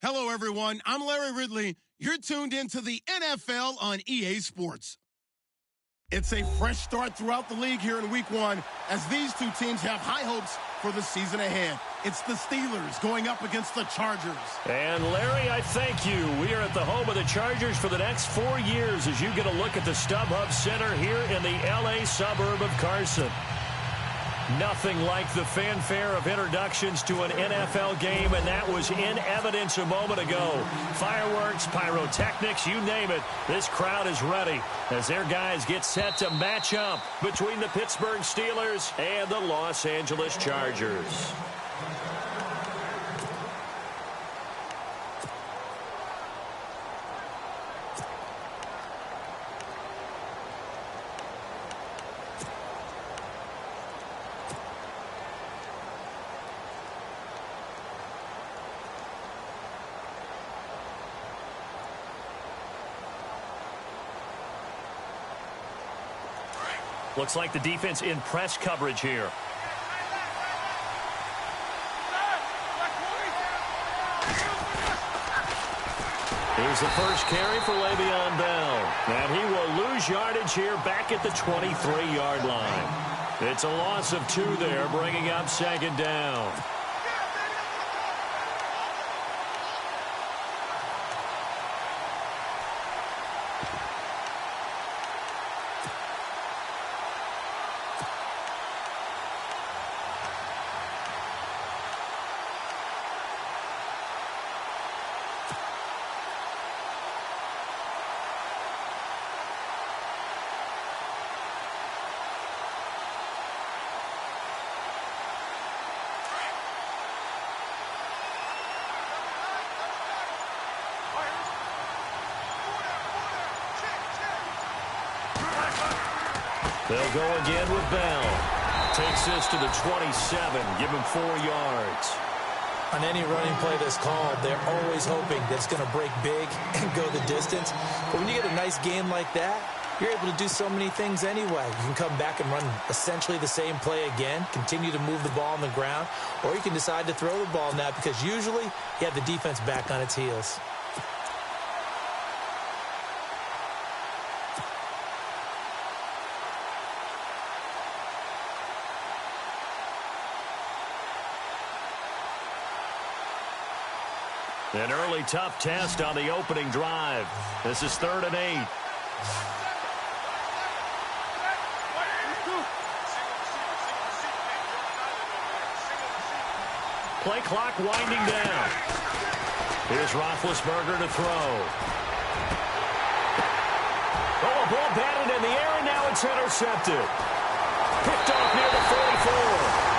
Hello, everyone. I'm Larry Ridley. You're tuned into the NFL on EA Sports. It's a fresh start throughout the league here in Week 1 as these two teams have high hopes for the season ahead. It's the Steelers going up against the Chargers. And Larry, I thank you. We are at the home of the Chargers for the next 4 years as you get a look at the StubHub Center here in the L.A. suburb of Carson. Nothing like the fanfare of introductions to an NFL game, and that was in evidence a moment ago. Fireworks, pyrotechnics, you name it. This crowd is ready as their guys get set to match up between the Pittsburgh Steelers and the Los Angeles Chargers. Looks like the defense in press coverage here. Here's the first carry for Le'Veon Bell. And he will lose yardage here back at the 23-yard line. It's a loss of 2 there, bringing up second down. They'll go again with Bell. Takes this to the 27. Give him 4 yards. On any running play that's called, they're always hoping that it's going to break big and go the distance. But when you get a nice game like that, you're able to do so many things anyway. You can come back and run essentially the same play again, continue to move the ball on the ground, or you can decide to throw the ball now because usually you have the defense back on its heels. An early tough test on the opening drive. This is 3rd and 8. Play clock winding down. Here's Roethlisberger to throw. Oh, a ball batted in the air, and now it's intercepted. Picked off near the 44.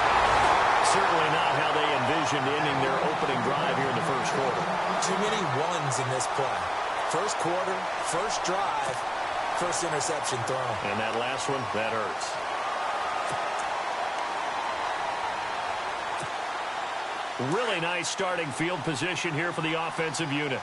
Certainly not how they envisioned ending their opening drive here in the first quarter. Too many ones in this play. First quarter, first drive, first interception thrown. And that last one, that hurts. Really nice starting field position here for the offensive unit.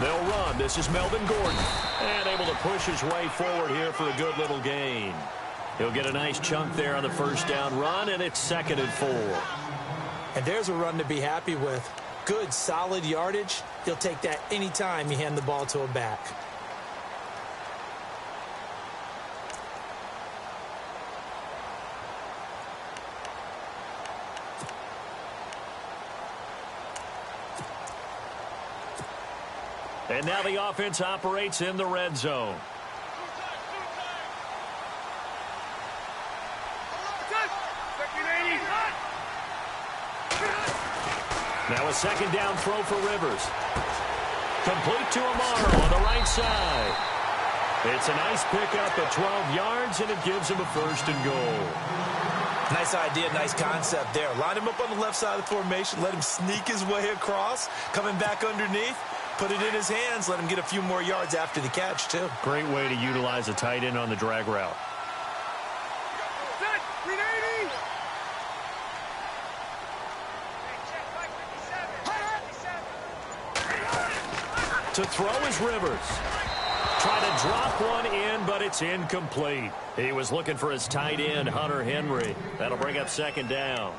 They'll run. This is Melvin Gordon. And able to push his way forward here for a good little gain. He'll get a nice chunk there on the first down run, and it's 2nd and 4. And there's a run to be happy with. Good, solid yardage. He'll take that anytime you hand the ball to a back. And now the offense operates in the red zone. Now a 2nd down throw for Rivers. Complete to Amaro on the right side. It's a nice pickup of 12 yards, and it gives him a 1st and goal. Nice idea, nice concept there. Line him up on the left side of the formation, let him sneak his way across, coming back underneath. Put it in his hands, let him get a few more yards after the catch, too. Great way to utilize a tight end on the drag route. To throw is Rivers. try to drop one in, but it's incomplete. He was looking for his tight end, Hunter Henry. That'll bring up second down.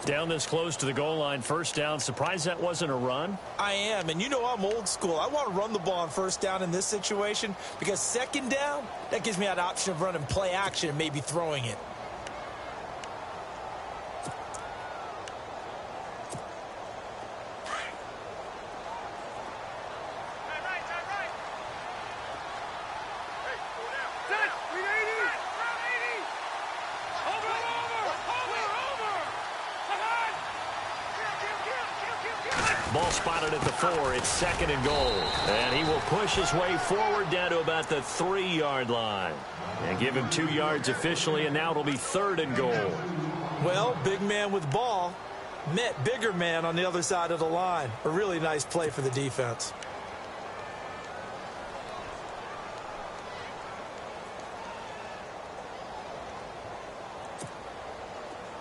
Down this close to the goal line, first down. Surprised that wasn't a run? I am, and you know I'm old school. I want to run the ball on first down in this situation because second down, that gives me that option of running play action and maybe throwing it. Ball spotted at the 4. It's second and goal. And he will push his way forward down to about the 3-yard line. And give him 2 yards officially, and now it'll be third and goal. Well, big man with ball met bigger man on the other side of the line. A really nice play for the defense.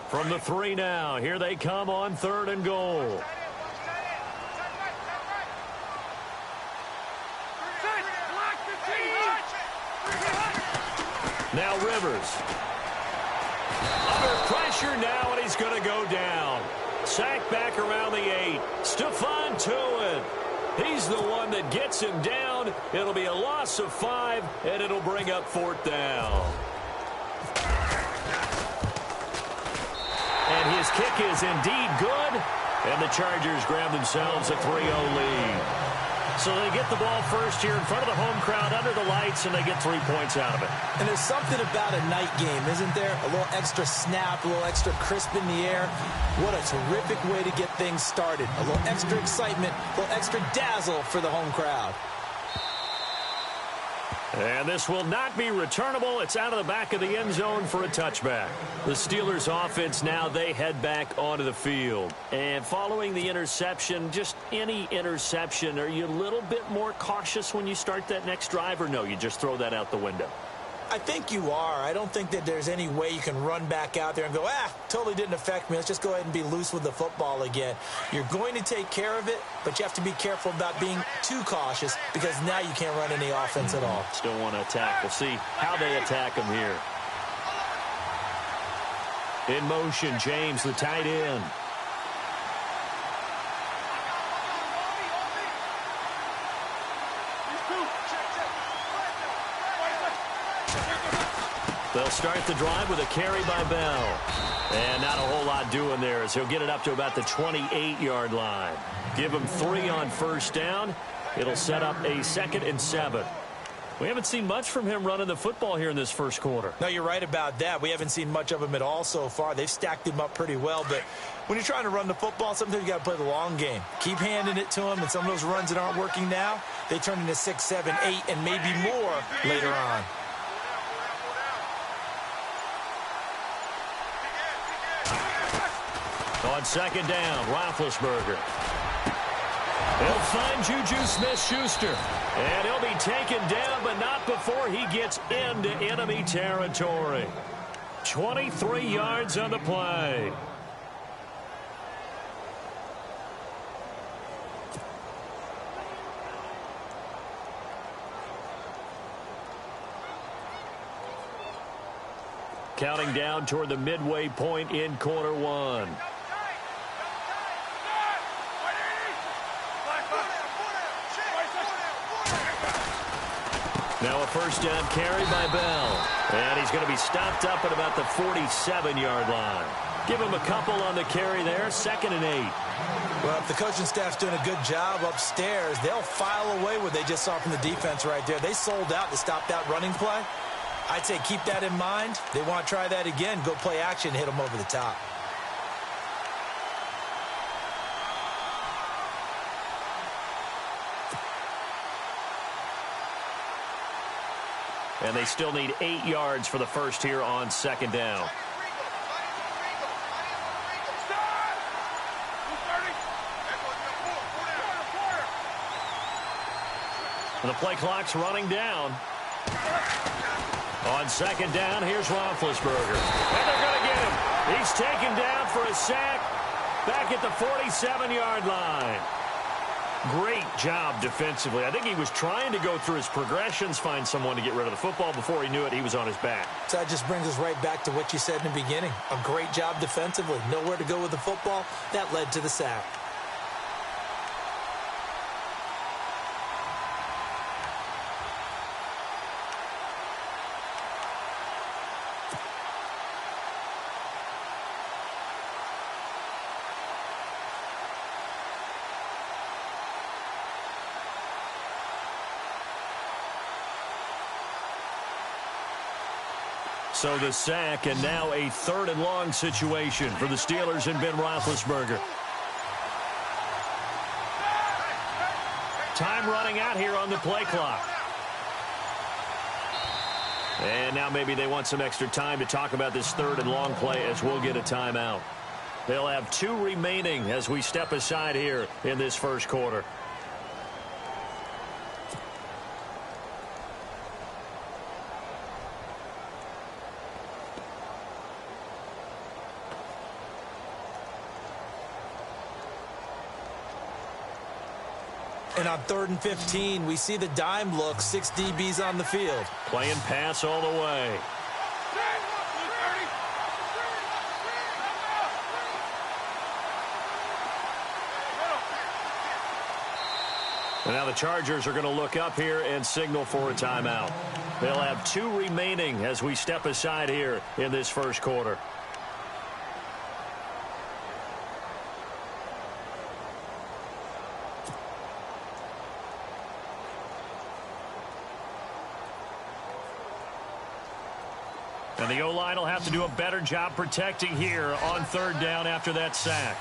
From the 3 now, here they come on third and goal. Now Rivers. Under pressure now, and he's going to go down. Sacked back around the 8. Stephon Tuitt. He's the one that gets him down. It'll be a loss of 5, and it'll bring up fourth down. And his kick is indeed good. And the Chargers grab themselves a 3-0 lead. So they get the ball first here in front of the home crowd under the lights, and they get 3 points out of it. And there's something about a night game, isn't there? A little extra snap, a little extra crisp in the air. What a terrific way to get things started. A little extra excitement, a little extra dazzle for the home crowd. And this will not be returnable. It's out of the back of the end zone for a touchback. The Steelers offense now, they head back onto the field. And following the interception, just any interception, are you a little bit more cautious when you start that next drive, or no, you just throw that out the window? I think you are. I don't think that there's any way you can run back out there and go, totally didn't affect me. Let's just go ahead and be loose with the football again. You're going to take care of it, but you have to be careful about being too cautious because now you can't run any offense at all. Still want to attack. We'll see how they attack him here. In motion, James, the tight end. They'll start the drive with a carry by Bell. And not a whole lot doing there as he'll get it up to about the 28-yard line. Give him 3 on first down. It'll set up a 2nd and 7. We haven't seen much from him running the football here in this first quarter. No, you're right about that. We haven't seen much of him at all so far. They've stacked him up pretty well, but when you're trying to run the football, sometimes you got to play the long game. Keep handing it to him, and some of those runs that aren't working now, they turn into 6, 7, 8, and maybe more later on. On second down, Roethlisberger. He'll find Juju Smith-Schuster. And he'll be taken down, but not before he gets into enemy territory. 23 yards on the play. Counting down toward the midway point in quarter 1. Now a first down carry by Bell. And he's going to be stopped up at about the 47-yard line. Give him a couple on the carry there. 2nd and 8. Well, if the coaching staff's doing a good job upstairs, they'll file away what they just saw from the defense right there. They sold out to stop that running play. I'd say keep that in mind. They want to try that again. Go play action, hit them over the top. And they still need 8 yards for the first here on second down. And the play clock's running down. On second down, here's Roethlisberger. And they're going to get him. He's taken down for a sack back at the 47-yard line. Great job defensively. I think he was trying to go through his progressions, find someone to get rid of the football. Before he knew it, he was on his back. So that just brings us right back to what you said in the beginning. A great job defensively. Nowhere to go with the football. That led to the sack. So the sack, and now a 3rd and long situation for the Steelers and Ben Roethlisberger. Time running out here on the play clock. And now maybe they want some extra time to talk about this 3rd and long play as we'll get a timeout. They'll have 2 remaining as we step aside here in this first quarter. And on 3rd and 15, we see the dime look, 6 DBs on the field. Playing pass all the way. And now the Chargers are going to look up here and signal for a timeout. They'll have 2 remaining as we step aside here in this first quarter. And the O-line will have to do a better job protecting here on 3rd down after that sack.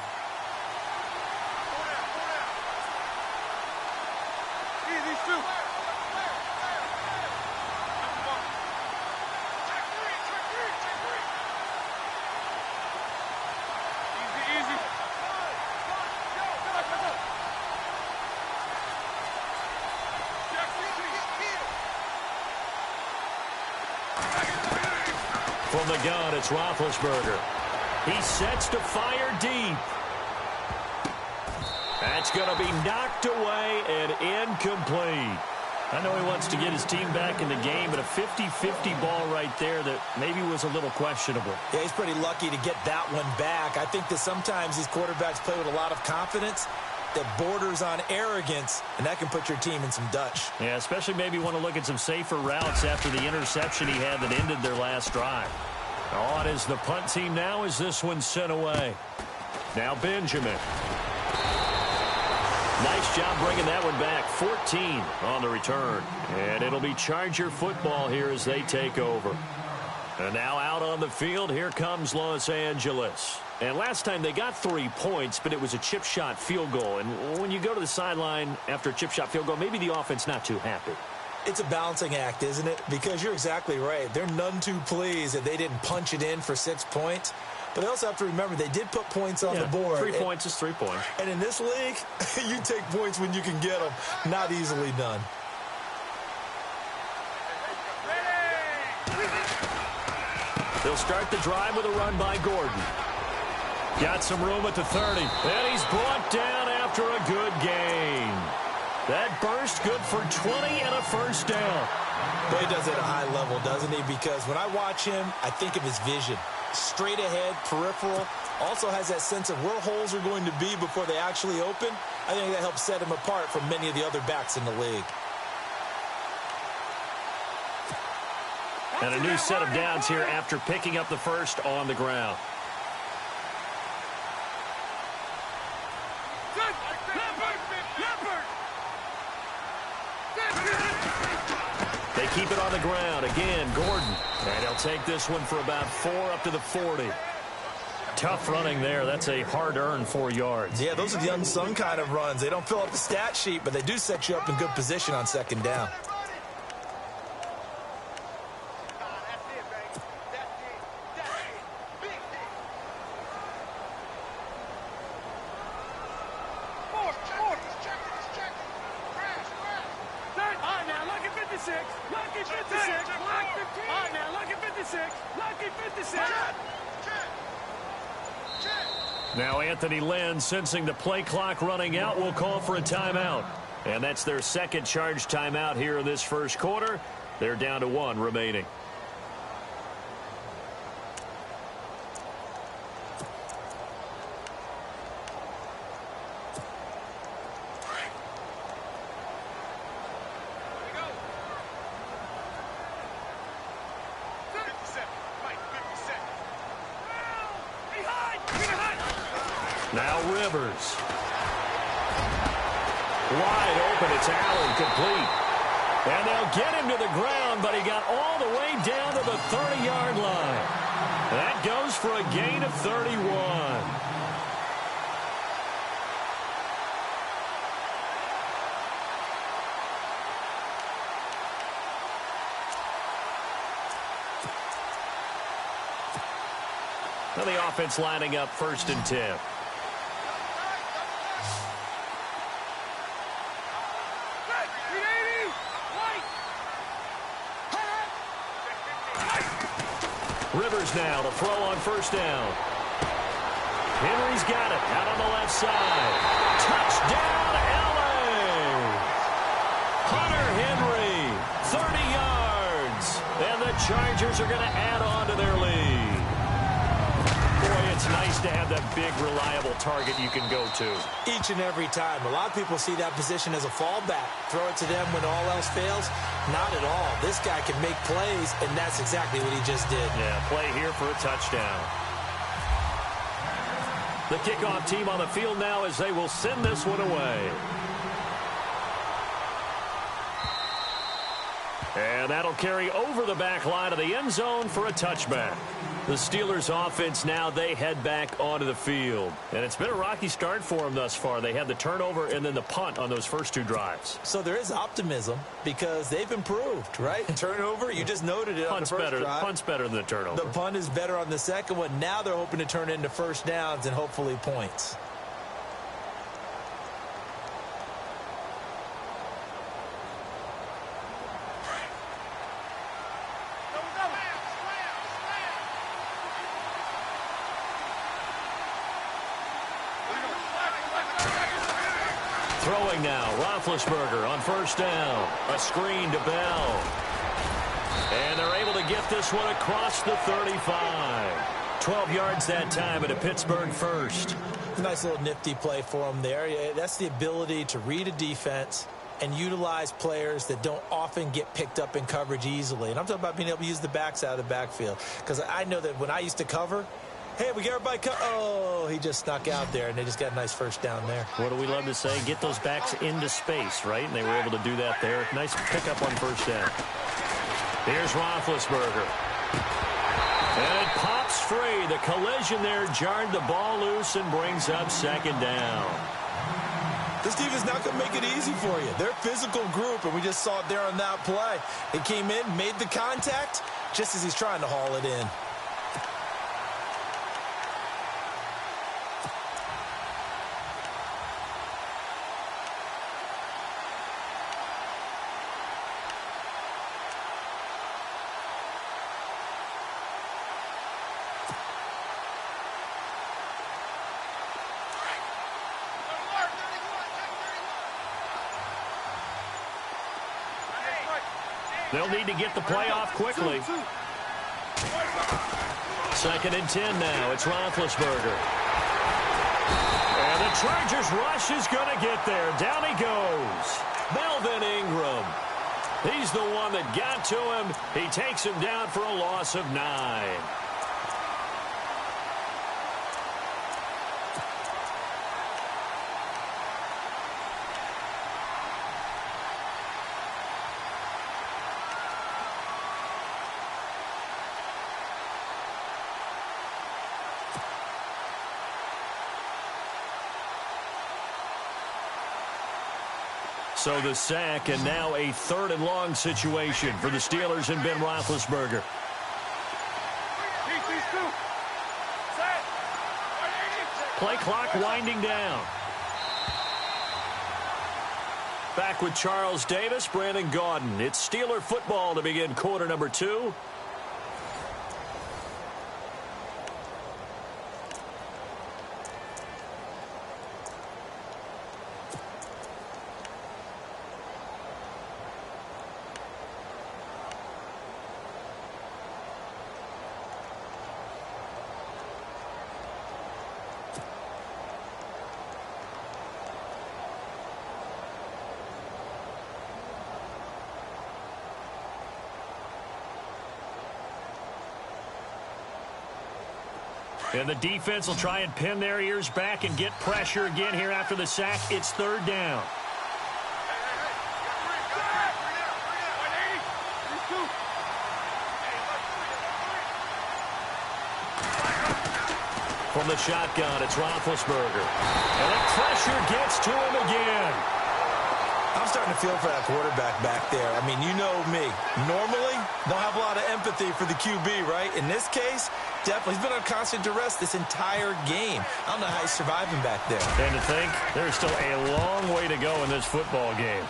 From the gun, it's Roethlisberger. He sets to fire deep. That's going to be knocked away and incomplete. I know he wants to get his team back in the game, but a 50-50 ball right there that maybe was a little questionable. Yeah, he's pretty lucky to get that one back. I think that sometimes these quarterbacks play with a lot of confidence that borders on arrogance, and that can put your team in some Dutch. Yeah, especially maybe want to look at some safer routes after the interception he had that ended their last drive. On is the punt team now as this one's sent away. Now Benjamin. Nice job bringing that one back. 14 on the return. And it'll be Charger football here as they take over. And now out on the field, here comes Los Angeles. And last time they got 3 points, but it was a chip shot field goal. And when you go to the sideline after a chip shot field goal, maybe the offense not too happy. It's a balancing act, isn't it? Because you're exactly right. They're none too pleased that they didn't punch it in for 6 points. But they also have to remember they did put points on the board. 3 points is 3 points. And in this league, you take points when you can get them. Not easily done. They'll start the drive with a run by Gordon. Got some room at the 30. And he's brought down after a good gain. That burst good for 20 and a first down. But he does it at a high level, doesn't he? Because when I watch him, I think of his vision. Straight ahead, peripheral. Also has that sense of where holes are going to be before they actually open. I think that helps set him apart from many of the other backs in the league. And a new set of downs here after picking up the first on the ground. They keep it on the ground. Again, Gordon. And he'll take this one for about 4 up to the 40. Tough running there. That's a hard-earned 4 yards. Yeah, those are the unsung kind of runs. They don't fill up the stat sheet, but they do set you up in good position on 2nd down. Now Anthony Lynn, sensing the play clock running out, will call for a timeout. And that's their second charge timeout here in this first quarter. They're down to 1 remaining. Now Rivers. Wide open. It's Allen, complete. And they'll get him to the ground, but he got all the way down to the 30-yard line. That goes for a gain of 31. Now the offense lining up 1st and 10. Rivers now to throw on 1st down. Henry's got it out on the left side. Touchdown, L.A. Hunter Henry, 30 yards. And the Chargers are going to add on to their lead. Boy, it's nice to have that big, reliable target you can go to. Each and every time. A lot of people see that position as a fallback. Throw it to them when all else fails. Not at all. This guy can make plays, and that's exactly what he just did. Yeah, play here for a touchdown. The kickoff team on the field now as they will send this one away. And that'll carry over the back line of the end zone for a touchback. The Steelers offense now, they head back onto the field. And it's been a rocky start for them thus far. They had the turnover and then the punt on those first 2 drives. So there is optimism because they've improved, right? Turnover, you just noted it on the first drive. Punt's better than the turnover. The punt is better on the second one. Now they're hoping to turn into 1st downs and hopefully points. Throwing now, Roethlisberger on 1st down. A screen to Bell. And they're able to get this one across the 35. 12 yards that time at a Pittsburgh 1st. Nice little nifty play for him there. That's the ability to read a defense and utilize players that don't often get picked up in coverage easily. And I'm talking about being able to use the backs out of the backfield. Because I know that when I used to cover, hey, we got everybody oh, he just snuck out there, and they just got a nice 1st down there. What do we love to say? Get those backs into space, right? And they were able to do that there. Nice pickup on 1st down. Here's Roethlisberger. And it pops free. The collision there jarred the ball loose and brings up 2nd down. This team is not going to make it easy for you. They're a physical group, and we just saw it there on that play. It came in, made the contact, just as he's trying to haul it in. They'll need to get the play off quickly. 2nd and 10 now. It's Roethlisberger. And the Chargers rush is going to get there. Down he goes. Melvin Ingram. He's the one that got to him. He takes him down for a loss of 9. So the sack, and now a 3rd and long situation for the Steelers and Ben Roethlisberger. Play clock winding down. Back with Charles Davis, Brandon Gaudin. It's Steeler football to begin quarter number 2. And the defense will try and pin their ears back and get pressure again here after the sack. It's third down. From the shotgun, it's Roethlisberger. And the pressure gets to him again. I'm starting to feel for that quarterback back there. I mean, you know me. Normally, don't have a lot of empathy for the QB, right? In this case, definitely. He's been on constant duress this entire game. I don't know how he's surviving back there. And to think, there's still a long way to go in this football game.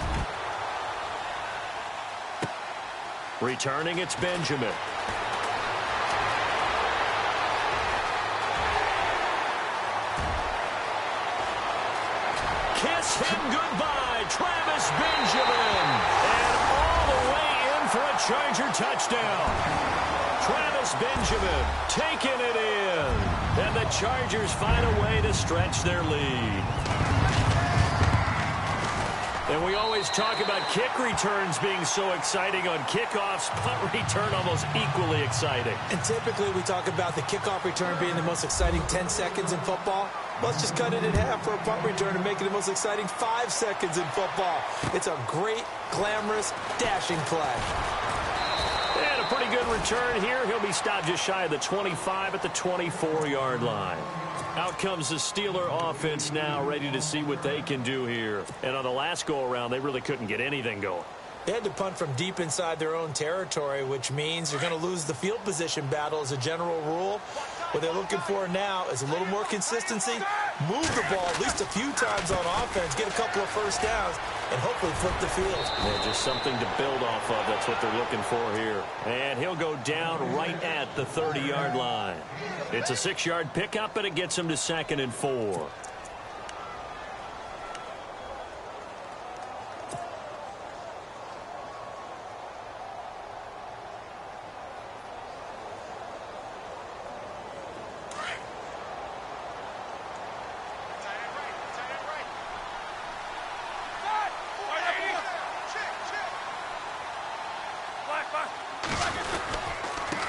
Returning, it's Benjamin. Kiss him goodbye, Travis Benjamin. And all the way in for a Charger touchdown. Travis Benjamin taking it in. And the Chargers find a way to stretch their lead. And we always talk about kick returns being so exciting on kickoffs, punt return almost equally exciting. And typically we talk about the kickoff return being the most exciting 10 seconds in football. Let's just cut it in half for a punt return and make it the most exciting 5 seconds in football. It's a great, glamorous, dashing play. And a pretty good return here. He'll be stopped just shy of the 25 at the 24-yard line. Out comes the Steeler offense now, ready to see what they can do here. And on the last go-around, they really couldn't get anything going. They had to punt from deep inside their own territory, which means you're going to lose the field position battle as a general rule. What they're looking for now is a little more consistency, move the ball at least a few times on offense, get a couple of first downs, and hopefully flip the field. Yeah, just something to build off of. That's what they're looking for here. And he'll go down right at the 30-yard line. It's a 6-yard pickup, and it gets him to 2nd and 4.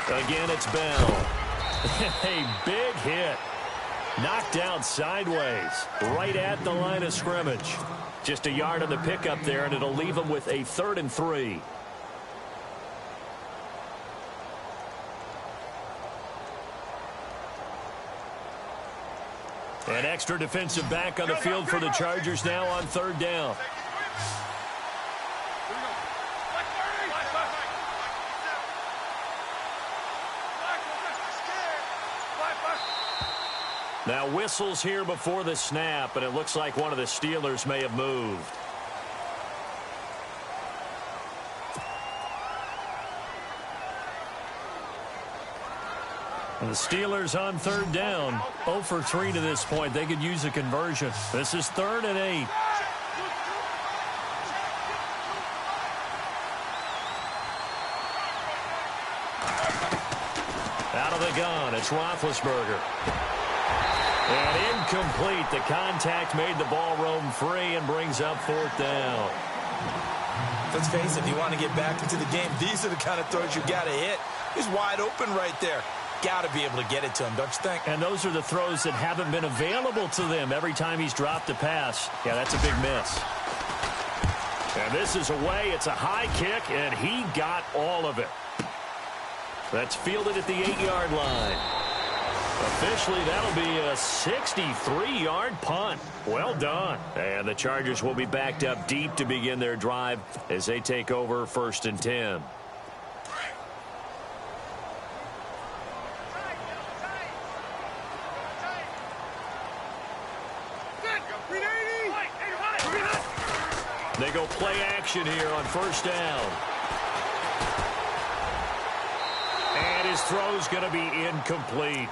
Again, it's Bell. A big hit. Knocked out sideways, right at the line of scrimmage. Just a yard on the pickup there, and it'll leave him with a 3rd and 3. An extra defensive back on the field for the Chargers now on 3rd down. Now whistles here before the snap, and it looks like one of the Steelers may have moved. And the Steelers on 3rd down, 0 for 3 to this point. They could use a conversion. This is 3rd and 8. Out of the gun, it's Roethlisberger. And incomplete. The contact made the ball roam free and brings up 4th down. Let's face it, if you want to get back into the game, these are the kind of throws you got to hit. He's wide open right there. Got to be able to get it to him, don't you think? And those are the throws that haven't been available to them every time he's dropped a pass. Yeah, that's a big miss. And this is away. It's a high kick, and he got all of it. That's fielded at the 8-yard line. Officially, that'll be a 63-yard punt. Well done. And the Chargers will be backed up deep to begin their drive as they take over 1st and 10. They go play action here on 1st down. And his throw's going to be incomplete.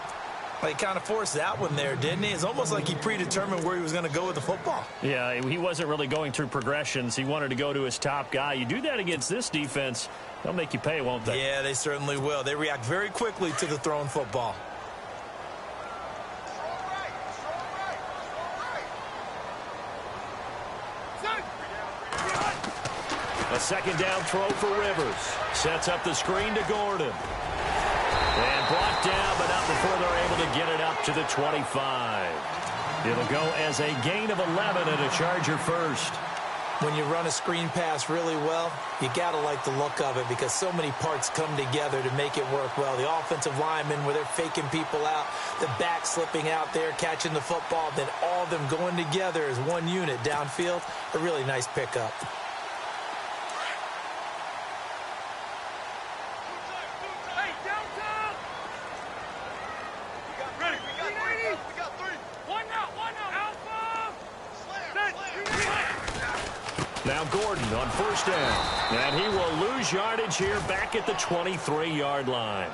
Well, he kind of forced that one there, didn't he? It's almost like he predetermined where he was going to go with the football. Yeah, he wasn't really going through progressions. He wanted to go to his top guy. You do that against this defense, they'll make you pay, won't they? Yeah, they certainly will. They react very quickly to the thrown football. A 2nd down throw for Rivers. Sets up the screen to Gordon. And brought down, but not before they're able to get it up to the 25. It'll go as a gain of 11 and a Charger first. When you run a screen pass really well, you got to like the look of it because so many parts come together to make it work well. The offensive linemen, where they're faking people out, the back slipping out there, catching the football, then all of them going together as one unit downfield. A really nice pickup. Now Gordon on first down. And he will lose yardage here back at the 23-yard line.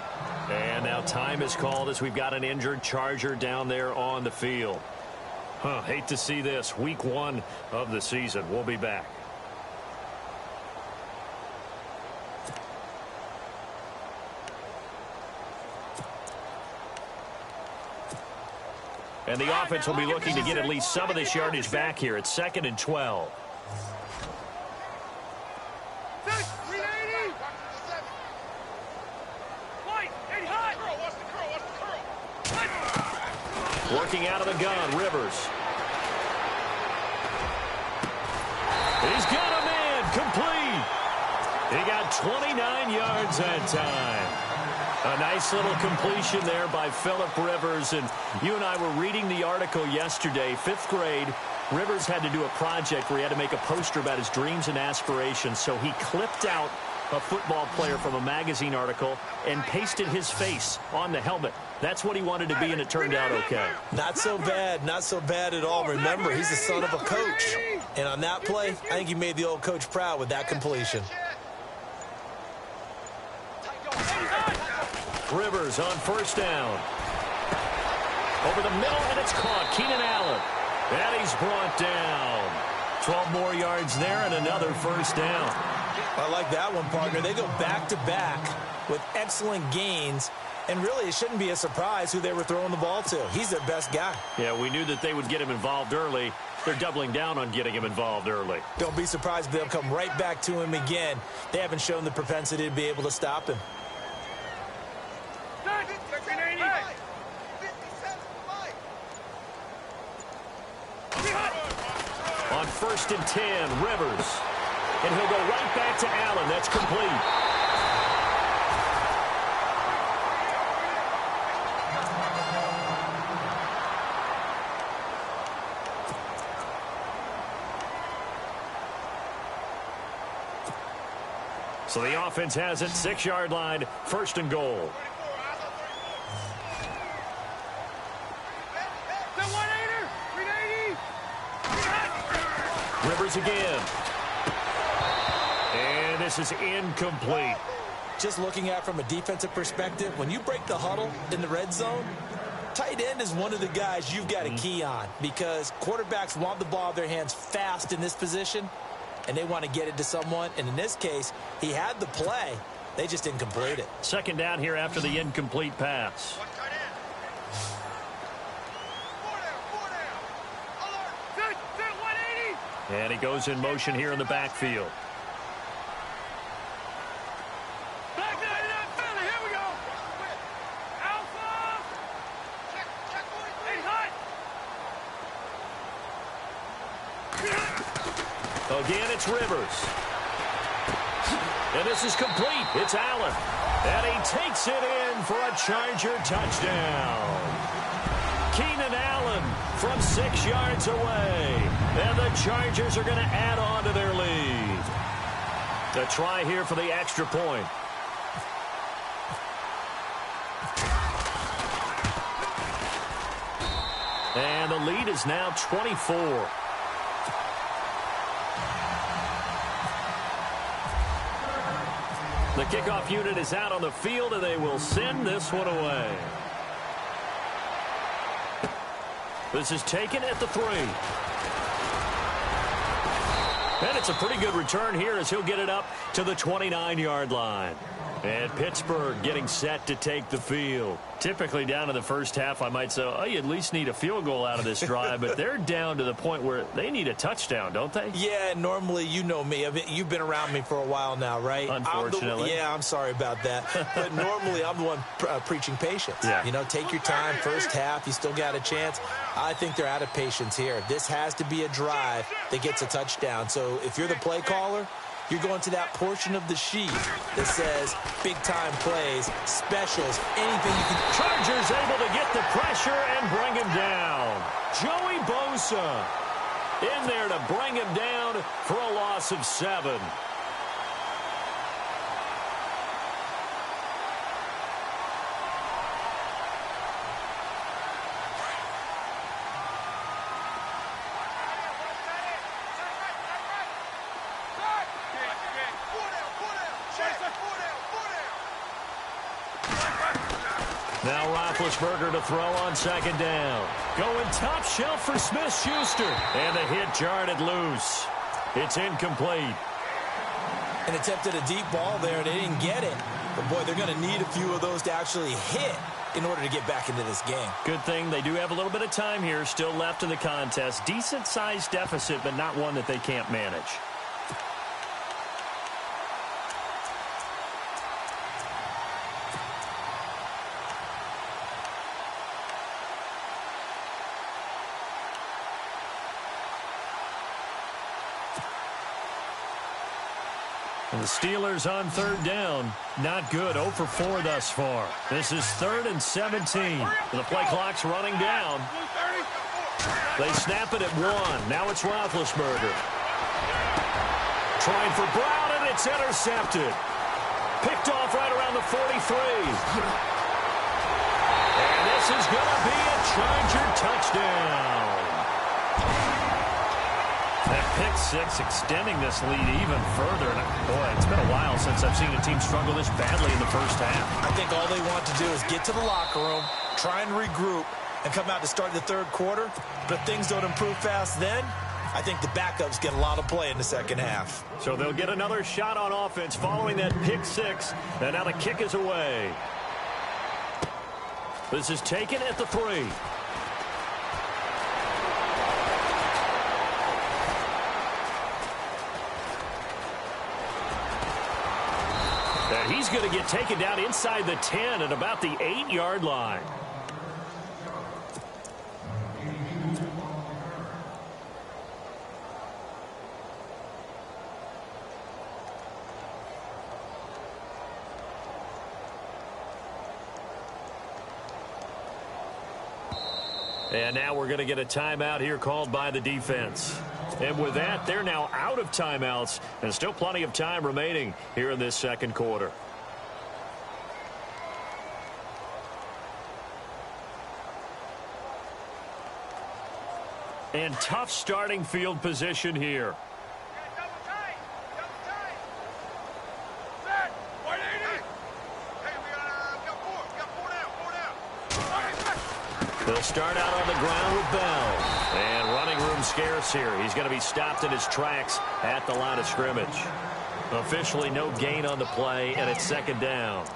And now time is called as we've got an injured Charger down there on the field. Hate to see this. Week 1 of the season. We'll be back. And the offense will be looking to get at least some of this yardage back here. It's 2nd and 12. Working out of the gun, Rivers. He's got a man, complete. He got 29 yards that time. A nice little completion there by Phillip Rivers. And you and I were reading the article yesterday, 5th grade. Rivers had to do a project where he had to make a poster about his dreams and aspirations. So he clipped out a football player from a magazine article and pasted his face on the helmet. That's what he wanted to be, and it turned out okay. Not so bad. Not so bad at all. Remember, he's the son of a coach. And on that play, I think he made the old coach proud with that completion. Rivers on first down. Over the middle, and it's caught. Keenan Allen. And he's brought down. 12 more yards there and another first down. I like that one, partner. They go back-to-back with excellent gains. And really, it shouldn't be a surprise who they were throwing the ball to. He's their best guy. Yeah, we knew that they would get him involved early. They're doubling down on getting him involved early. Don't be surprised if they'll come right back to him again. They haven't shown the propensity to be able to stop him. On 1st and 10, Rivers. And he'll go right back to Allen. That's complete. So the offense has it, 6-yard line, 1st and goal. Rivers again. And this is incomplete. Just looking at it from a defensive perspective, when you break the huddle in the red zone, tight end is one of the guys you've got to key on because quarterbacks want the ball in their hands fast in this position, and they want to get it to someone. And in this case, he had the play. They just didn't complete it. 2nd down here after the incomplete pass. And he goes in motion here in the backfield. Again, it's Rivers. And this is complete. It's Allen. And he takes it in for a Charger touchdown. Keenan Allen from 6 yards away. And the Chargers are going to add on to their lead. A try here for the extra point. And the lead is now 24. The kickoff unit is out on the field, and they will send this one away. This is taken at the 3. And it's a pretty good return here as he'll get it up to the 29-yard line. And Pittsburgh getting set to take the field. Typically down in the first half, I might say, oh, you at least need a field goal out of this drive, but they're down to the point where they need a touchdown, don't they? Yeah, normally, you know me. You've been around me for a while now, right? Unfortunately. I'm sorry about that. But normally, I'm the one preaching patience. Yeah. You know, take your time. First half, you still got a chance. I think they're out of patience here. This has to be a drive that gets a touchdown. So if you're the play caller, you're going to that portion of the sheet that says big-time plays, specials, anything you can. Chargers able to get the pressure and bring him down. Joey Bosa in there to bring him down for a loss of 7. Now Roethlisberger to throw on 2nd down. Going top shelf for Smith-Schuster. And the hit jarred loose. It's incomplete. And attempted a deep ball there. They didn't get it. But, boy, they're going to need a few of those to actually hit in order to get back into this game. Good thing they do have a little bit of time here still left in the contest. Decent-sized deficit, but not one that they can't manage. The Steelers on 3rd down. Not good. 0 for 4 thus far. This is 3rd and 17. The play clock's running down. They snap it at 1. Now it's Roethlisberger. Trying for Brown, and it's intercepted. Picked off right around the 43. And this is going to be a Charger touchdown. That pick 6 extending this lead even further. And boy, it's been a while since I've seen a team struggle this badly in the first half. I think all they want to do is get to the locker room, try and regroup, and come out to start the 3rd quarter. But if things don't improve fast then, I think the backups get a lot of play in the 2nd half. So they'll get another shot on offense following that pick 6. And now the kick is away. This is taken at the 3. And he's going to get taken down inside the 10 at about the 8-yard line. And now we're going to get a timeout here called by the defense. And with that, they're now out of timeouts. And still plenty of time remaining here in this 2nd quarter. And tough starting field position here. They'll start out on the ground with Bell. And running room scarce here. He's going to be stopped in his tracks at the line of scrimmage. Officially no gain on the play, and it's 2nd down.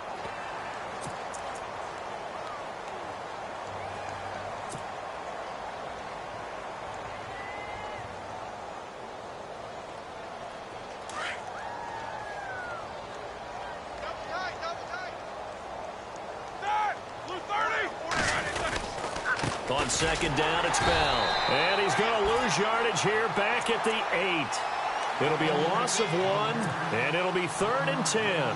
On 2nd down, it's Bell. And he's going to lose yardage here back at the 8. It'll be a loss of 1, and it'll be 3rd and 10.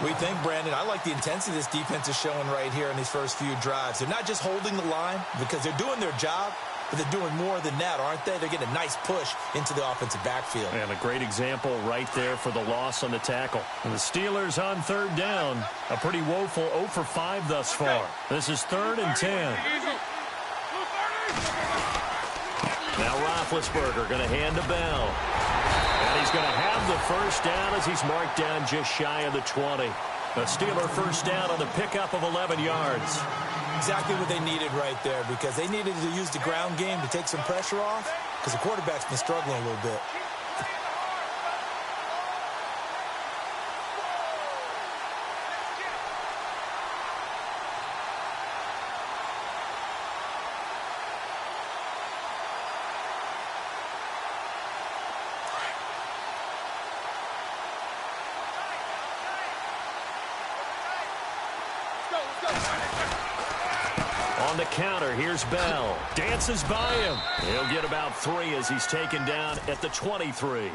We think, Brandon, I like the intensity this defense is showing right here in these first few drives. They're not just holding the line because they're doing their job, but they're doing more than that, aren't they? They're getting a nice push into the offensive backfield. And a great example right there for the loss on the tackle. And the Steelers on 3rd down. A pretty woeful 0 for 5 thus far. This is 3rd and 10. Now Roethlisberger going to hand to Bell. And he's going to have the first down as he's marked down just shy of the 20. A Steeler first down on the pickup of 11 yards. Exactly what they needed right there, because they needed to use the ground game to take some pressure off, because the quarterback's been struggling a little bit. On the counter, here's Bell. Dances by him. He'll get about 3 as he's taken down at the 23.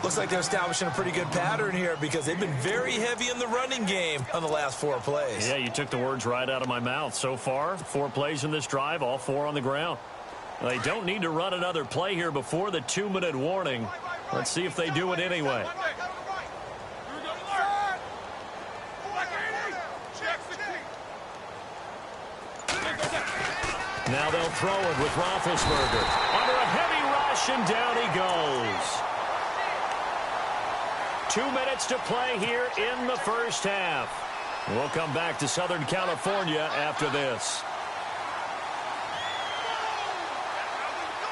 Looks like they're establishing a pretty good pattern here because they've been very heavy in the running game on the last 4 plays. Yeah, you took the words right out of my mouth. So far, 4 plays in this drive, all 4 on the ground. They don't need to run another play here before the 2-minute warning. Let's see if they do it anyway. Now they'll throw it with Roethlisberger. Under a heavy rush, and down he goes. 2 minutes to play here in the first half. We'll come back to Southern California after this.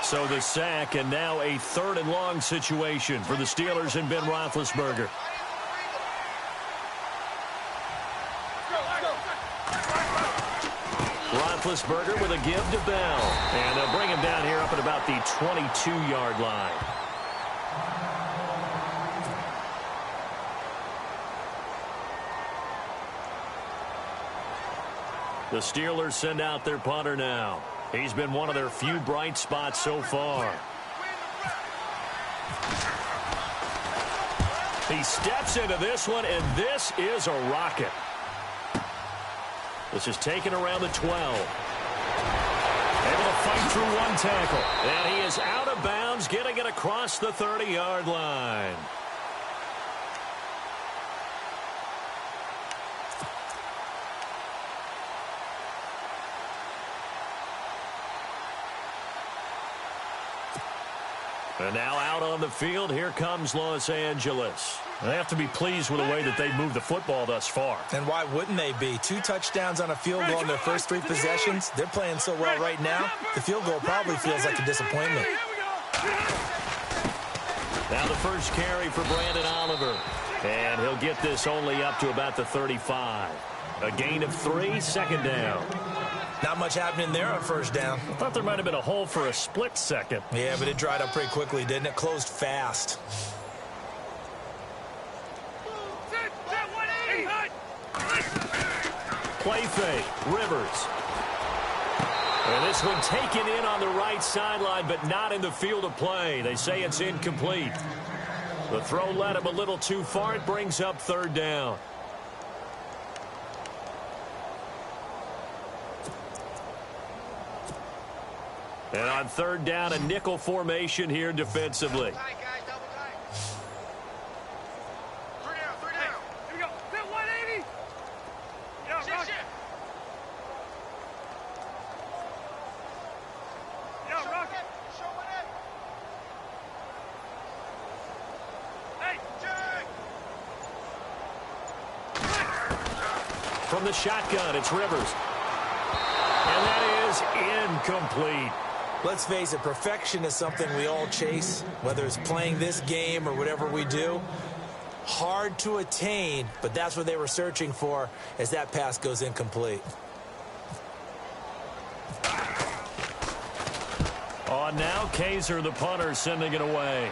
So the sack, and now a 3rd and long situation for the Steelers and Ben Roethlisberger. Roethlisberger with a give to Bell. And they'll bring him down here up at about the 22-yard line. The Steelers send out their punter now. He's been one of their few bright spots so far. He steps into this one, and this is a rocket. This is taken around the 12. Able to fight through 1 tackle. And he is out of bounds, getting it across the 30-yard line. And now out on the field, here comes Los Angeles. They have to be pleased with the way that they moved the football thus far. And why wouldn't they be? 2 touchdowns on a field goal in their first 3 possessions. They're playing so well right now, the field goal probably feels like a disappointment. Now the first carry for Brandon Oliver. And he'll get this only up to about the 35. A gain of 3, 2nd down. Not much happening there on 1st down. I thought there might have been a hole for a split second. Yeah, but it dried up pretty quickly, didn't it? Closed fast. Play fake. Rivers. And this one taken in on the right sideline, but not in the field of play. They say it's incomplete. The throw led him a little too far. It brings up 3rd down. And on 3rd down, a nickel formation here defensively. From the shotgun, it's Rivers. And that is incomplete. Let's face it, perfection is something we all chase, whether it's playing this game or whatever we do. Hard to attain, but that's what they were searching for as that pass goes incomplete. On now, Kaiser, the punter, sending it away.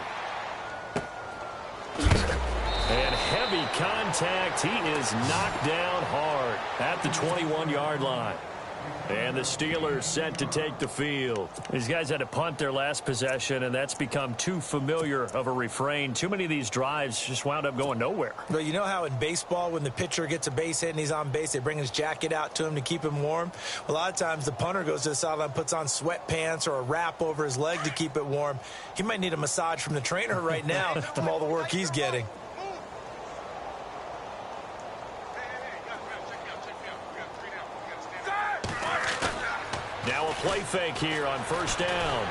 And heavy contact. He is knocked down hard at the 21-yard line. And the Steelers set to take the field. These guys had to punt their last possession, and that's become too familiar of a refrain. Too many of these drives just wound up going nowhere. But you know how in baseball, when the pitcher gets a base hit and he's on base, they bring his jacket out to him to keep him warm? A lot of times the punter goes to the sideline, puts on sweatpants or a wrap over his leg to keep it warm. He might need a massage from the trainer right now from all the work he's getting. Now a play fake here on 1st down.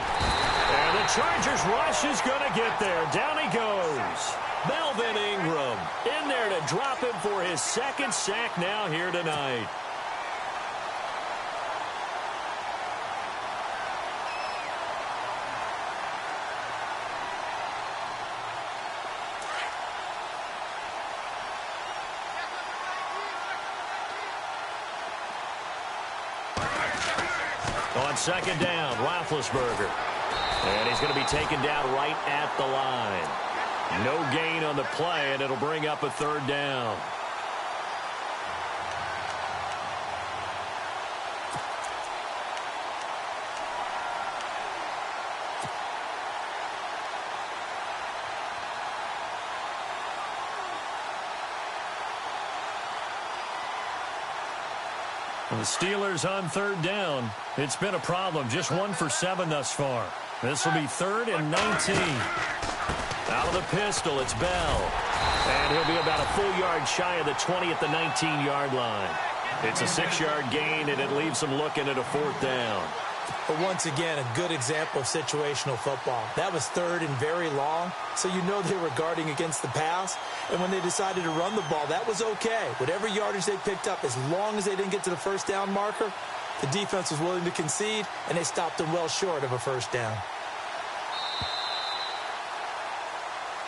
And the Chargers rush is going to get there. Down he goes. Melvin Ingram in there to drop him for his 2nd sack now here tonight. On 2nd down, Roethlisberger. And he's going to be taken down right at the line. No gain on the play, and it'll bring up a 3rd down. The Steelers on third down. It's been a problem. Just 1 for 7 thus far. This will be 3rd and 19. Out of the pistol, it's Bell. And he'll be about a full yard shy of the 20 at the 19-yard line. It's a 6-yard gain, and it leaves them looking at a 4th down. But once again, a good example of situational football. That was 3rd and very long, so you know they were guarding against the pass. And when they decided to run the ball, that was okay. Whatever yardage they picked up, as long as they didn't get to the 1st down marker, the defense was willing to concede, and they stopped them well short of a 1st down.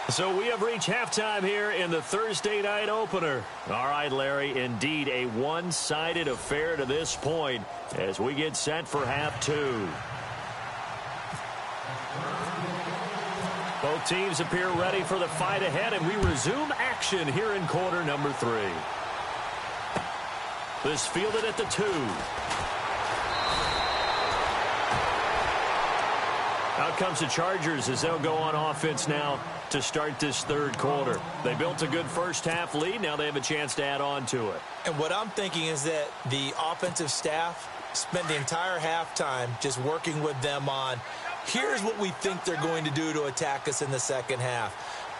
So we have reached halftime here in the Thursday night opener. All right, Larry, indeed a one-sided affair to this point as we get set for half 2. Both teams appear ready for the fight ahead, and we resume action here in quarter number 3. This fielded at the 2. Out comes the Chargers as they'll go on offense now to start this 3rd quarter. They built a good first-half lead. Now they have a chance to add on to it. And what I'm thinking is that the offensive staff spent the entire halftime just working with them on, here's what we think they're going to do to attack us in the 2nd half.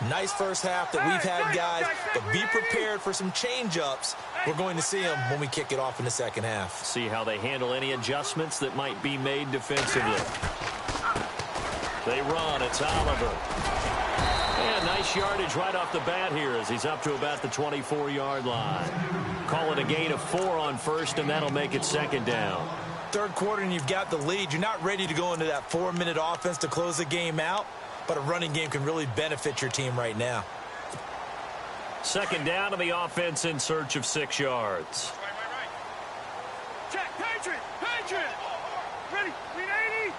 Nice first half that we've had, guys, but be prepared for some change-ups. We're going to see them when we kick it off in the 2nd half. See how they handle any adjustments that might be made defensively. They run. It's Oliver. And nice yardage right off the bat here as he's up to about the 24-yard line. Call it a gain of 4 on 1st, and that'll make it 2nd down. 3rd quarter, and you've got the lead. You're not ready to go into that 4-minute offense to close the game out, but a running game can really benefit your team right now. 2nd down, and the offense in search of 6 yards. Check, Patriot! Ready, 380!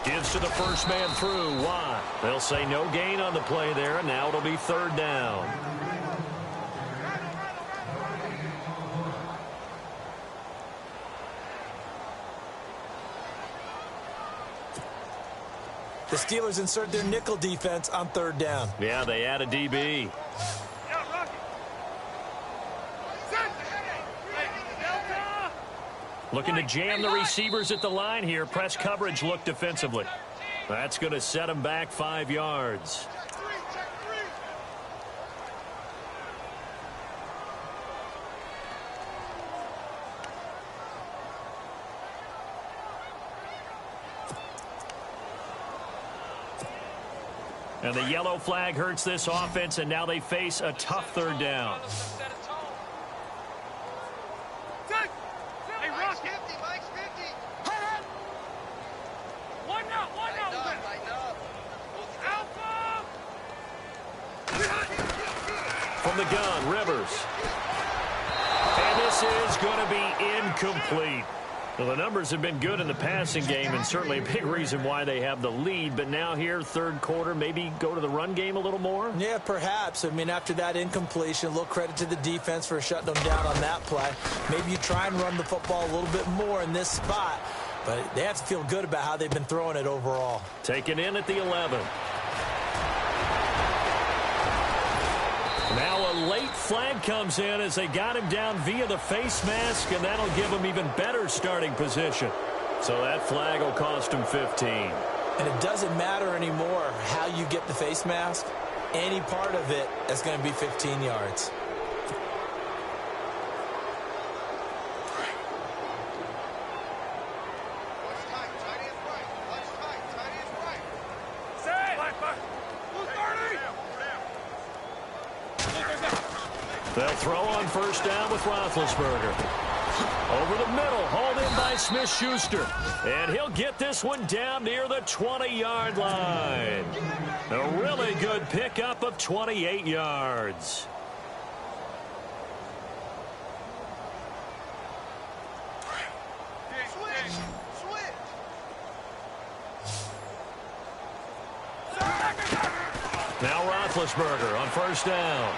Gives to the first man through. Watt. They'll say no gain on the play there, and now it'll be 3rd down. The Steelers insert their nickel defense on 3rd down. Yeah, they add a DB. Looking to jam the receivers at the line here. Press coverage look defensively. That's going to set them back 5 yards. And the yellow flag hurts this offense, and now they face a tough 3rd down. From the gun, Rivers. And this is going to be incomplete. Well, the numbers have been good in the passing game, and certainly a big reason why they have the lead. But now here, 3rd quarter, maybe go to the run game a little more? Yeah, perhaps. I mean, after that incompletion, a little credit to the defense for shutting them down on that play. Maybe you try and run the football a little bit more in this spot. But they have to feel good about how they've been throwing it overall. Taken in at the 11. Now a late flag comes in as they got him down via the face mask, and that'll give him even better starting position. So that flag will cost him 15. And it doesn't matter anymore how you get the face mask. Any part of it is going to be 15 yards. They'll throw on 1st down with Roethlisberger. Over the middle, hauled in by Smith-Schuster. And he'll get this one down near the 20-yard line. A really good pickup of 28 yards. Now Roethlisberger on 1st down.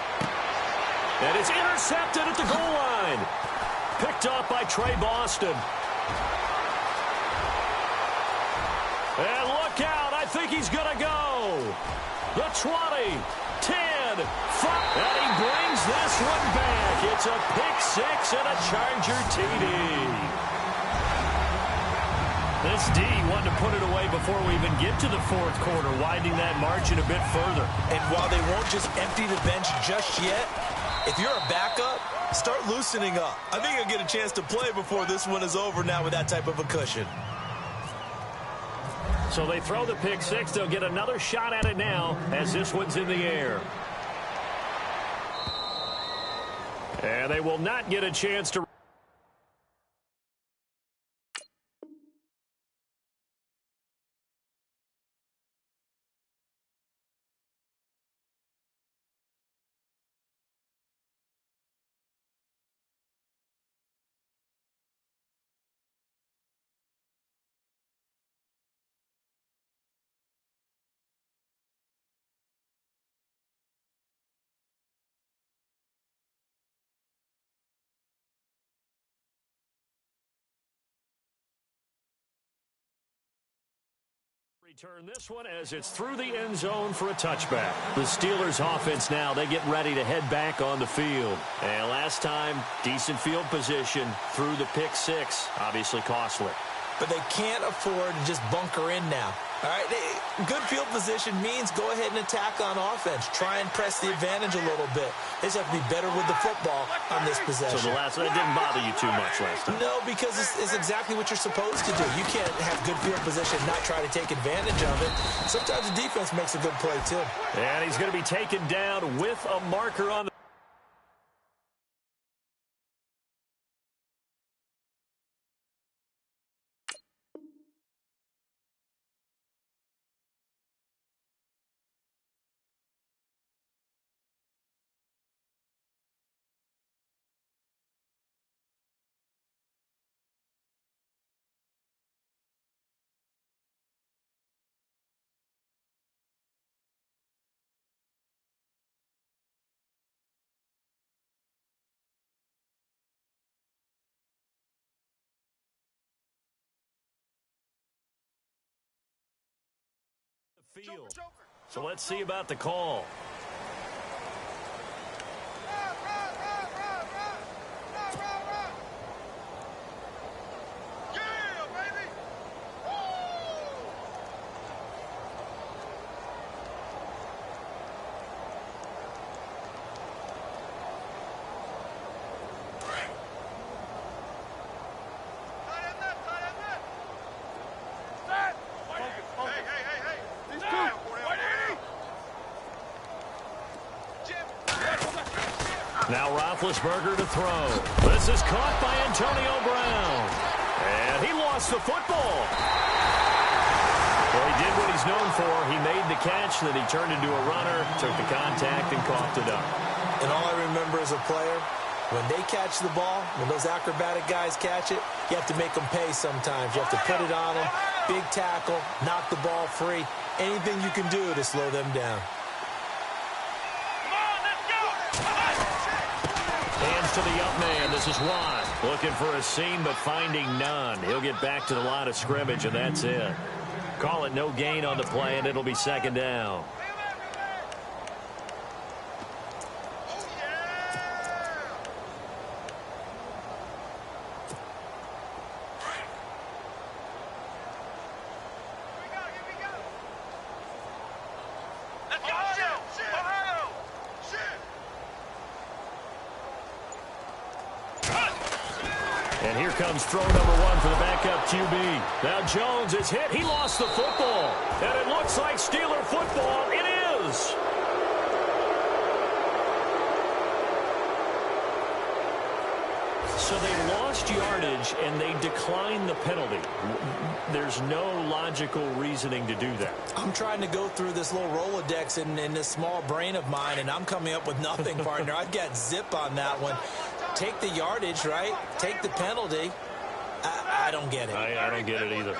And it's intercepted at the goal line. Picked off by Trey Boston. And look out. I think he's going to go. The 20, 10, again. And he brings this one back. It's a pick six and a Charger TD. This D wanted to put it away before we even get to the fourth quarter, widening that margin a bit further. And while they won't just empty the bench just yet, if you're a backup, start loosening up. I think you'll get a chance to play before this one is over now with that type of a cushion. So they throw the pick six. They'll get another shot at it now as this one's in the air. And they will not get a chance to... Return this one as it's through the end zone for a touchback. The Steelers offense now, they get ready to head back on the field. And last time, decent field position through the pick six. Obviously costly. But they can't afford to just bunker in now. All right, good field position means go ahead and attack on offense. Try and press the advantage a little bit. They just have to be better with the football on this possession. So that didn't bother you too much last time? No, because it's exactly what you're supposed to do. You can't have good field position and not try to take advantage of it. Sometimes the defense makes a good play, too. And he's going to be taken down with a marker on the... field. So let's see about the call. Now Roethlisberger to throw. This is caught by Antonio Brown. And he lost the football. Well, he did what he's known for. He made the catch, then he turned into a runner, took the contact, and coughed it up. And all I remember as a player, when they catch the ball, when those acrobatic guys catch it, you have to make them pay sometimes. You have to put it on them, big tackle, knock the ball free. Anything you can do to slow them down. Hands to the up man. This is Watt. Looking for a seam, but finding none. He'll get back to the line of scrimmage, and that's it. Call it no gain on the play, and it'll be second down. And here comes throw number one for the backup QB. Now Jones is hit. He lost the football. And it looks like Steeler football. It is. So they lost yardage and they declined the penalty. There's no logical reasoning to do that. I'm trying to go through this little Rolodex in this small brain of mine, and I'm coming up with nothing, partner. I've got zip on that one. Take the yardage, right? Take the penalty. I don't get it. I don't get it either.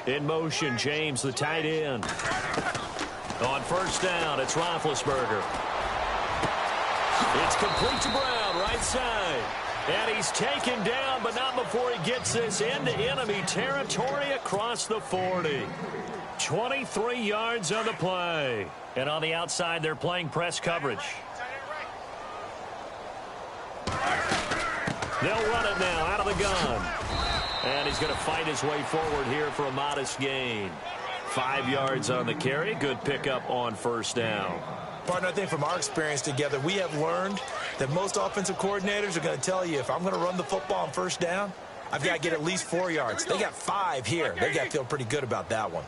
In motion, James, the tight end. On first down, it's Roethlisberger. It's complete to Brown, right side. And he's taken down, but not before he gets this into enemy territory across the 40. 23 yards on the play. And on the outside, they're playing press coverage. They'll run it now out of the gun. And he's going to fight his way forward here for a modest gain. 5 yards on the carry. Good pickup on first down. Partner, I think from our experience together, we have learned that most offensive coordinators are going to tell you, if I'm going to run the football on first down, I've got to get at least 4 yards. They got 5 here. They got to feel pretty good about that one.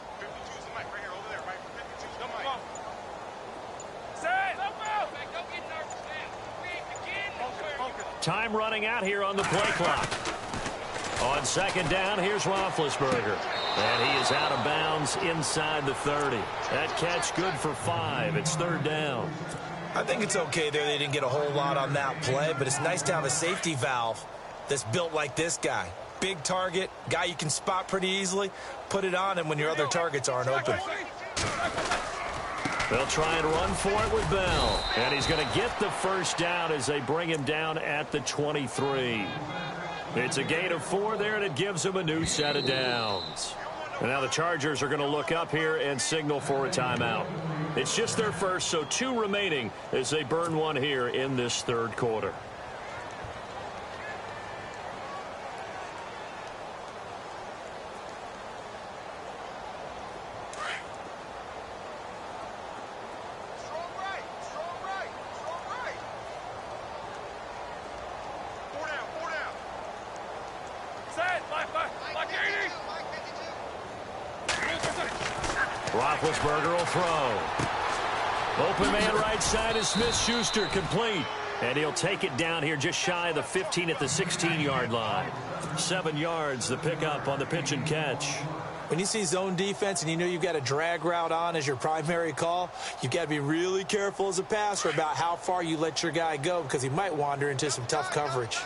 Time running out here on the play clock. On second down, here's Roethlisberger. And he is out of bounds inside the 30. That catch good for 5. It's third down. I think it's okay there. They didn't get a whole lot on that play, but it's nice to have a safety valve that's built like this guy. Big target, guy you can spot pretty easily. Put it on him when your other targets aren't open. They'll try and run for it with Bell. And he's going to get the first down as they bring him down at the 23. It's a gain of 4 there, and it gives him a new set of downs. And now the Chargers are going to look up here and signal for a timeout. It's just their first, so 2 remaining as they burn one here in this third quarter. Roethlisberger will throw. Open man right side is Smith-Schuster, complete. And he'll take it down here just shy of the 15 at the 16-yard line. 7 yards, the pickup on the pitch and catch. When you see zone defense and you know you've got a drag route on as your primary call, you've got to be really careful as a passer about how far you let your guy go, because he might wander into some tough coverage.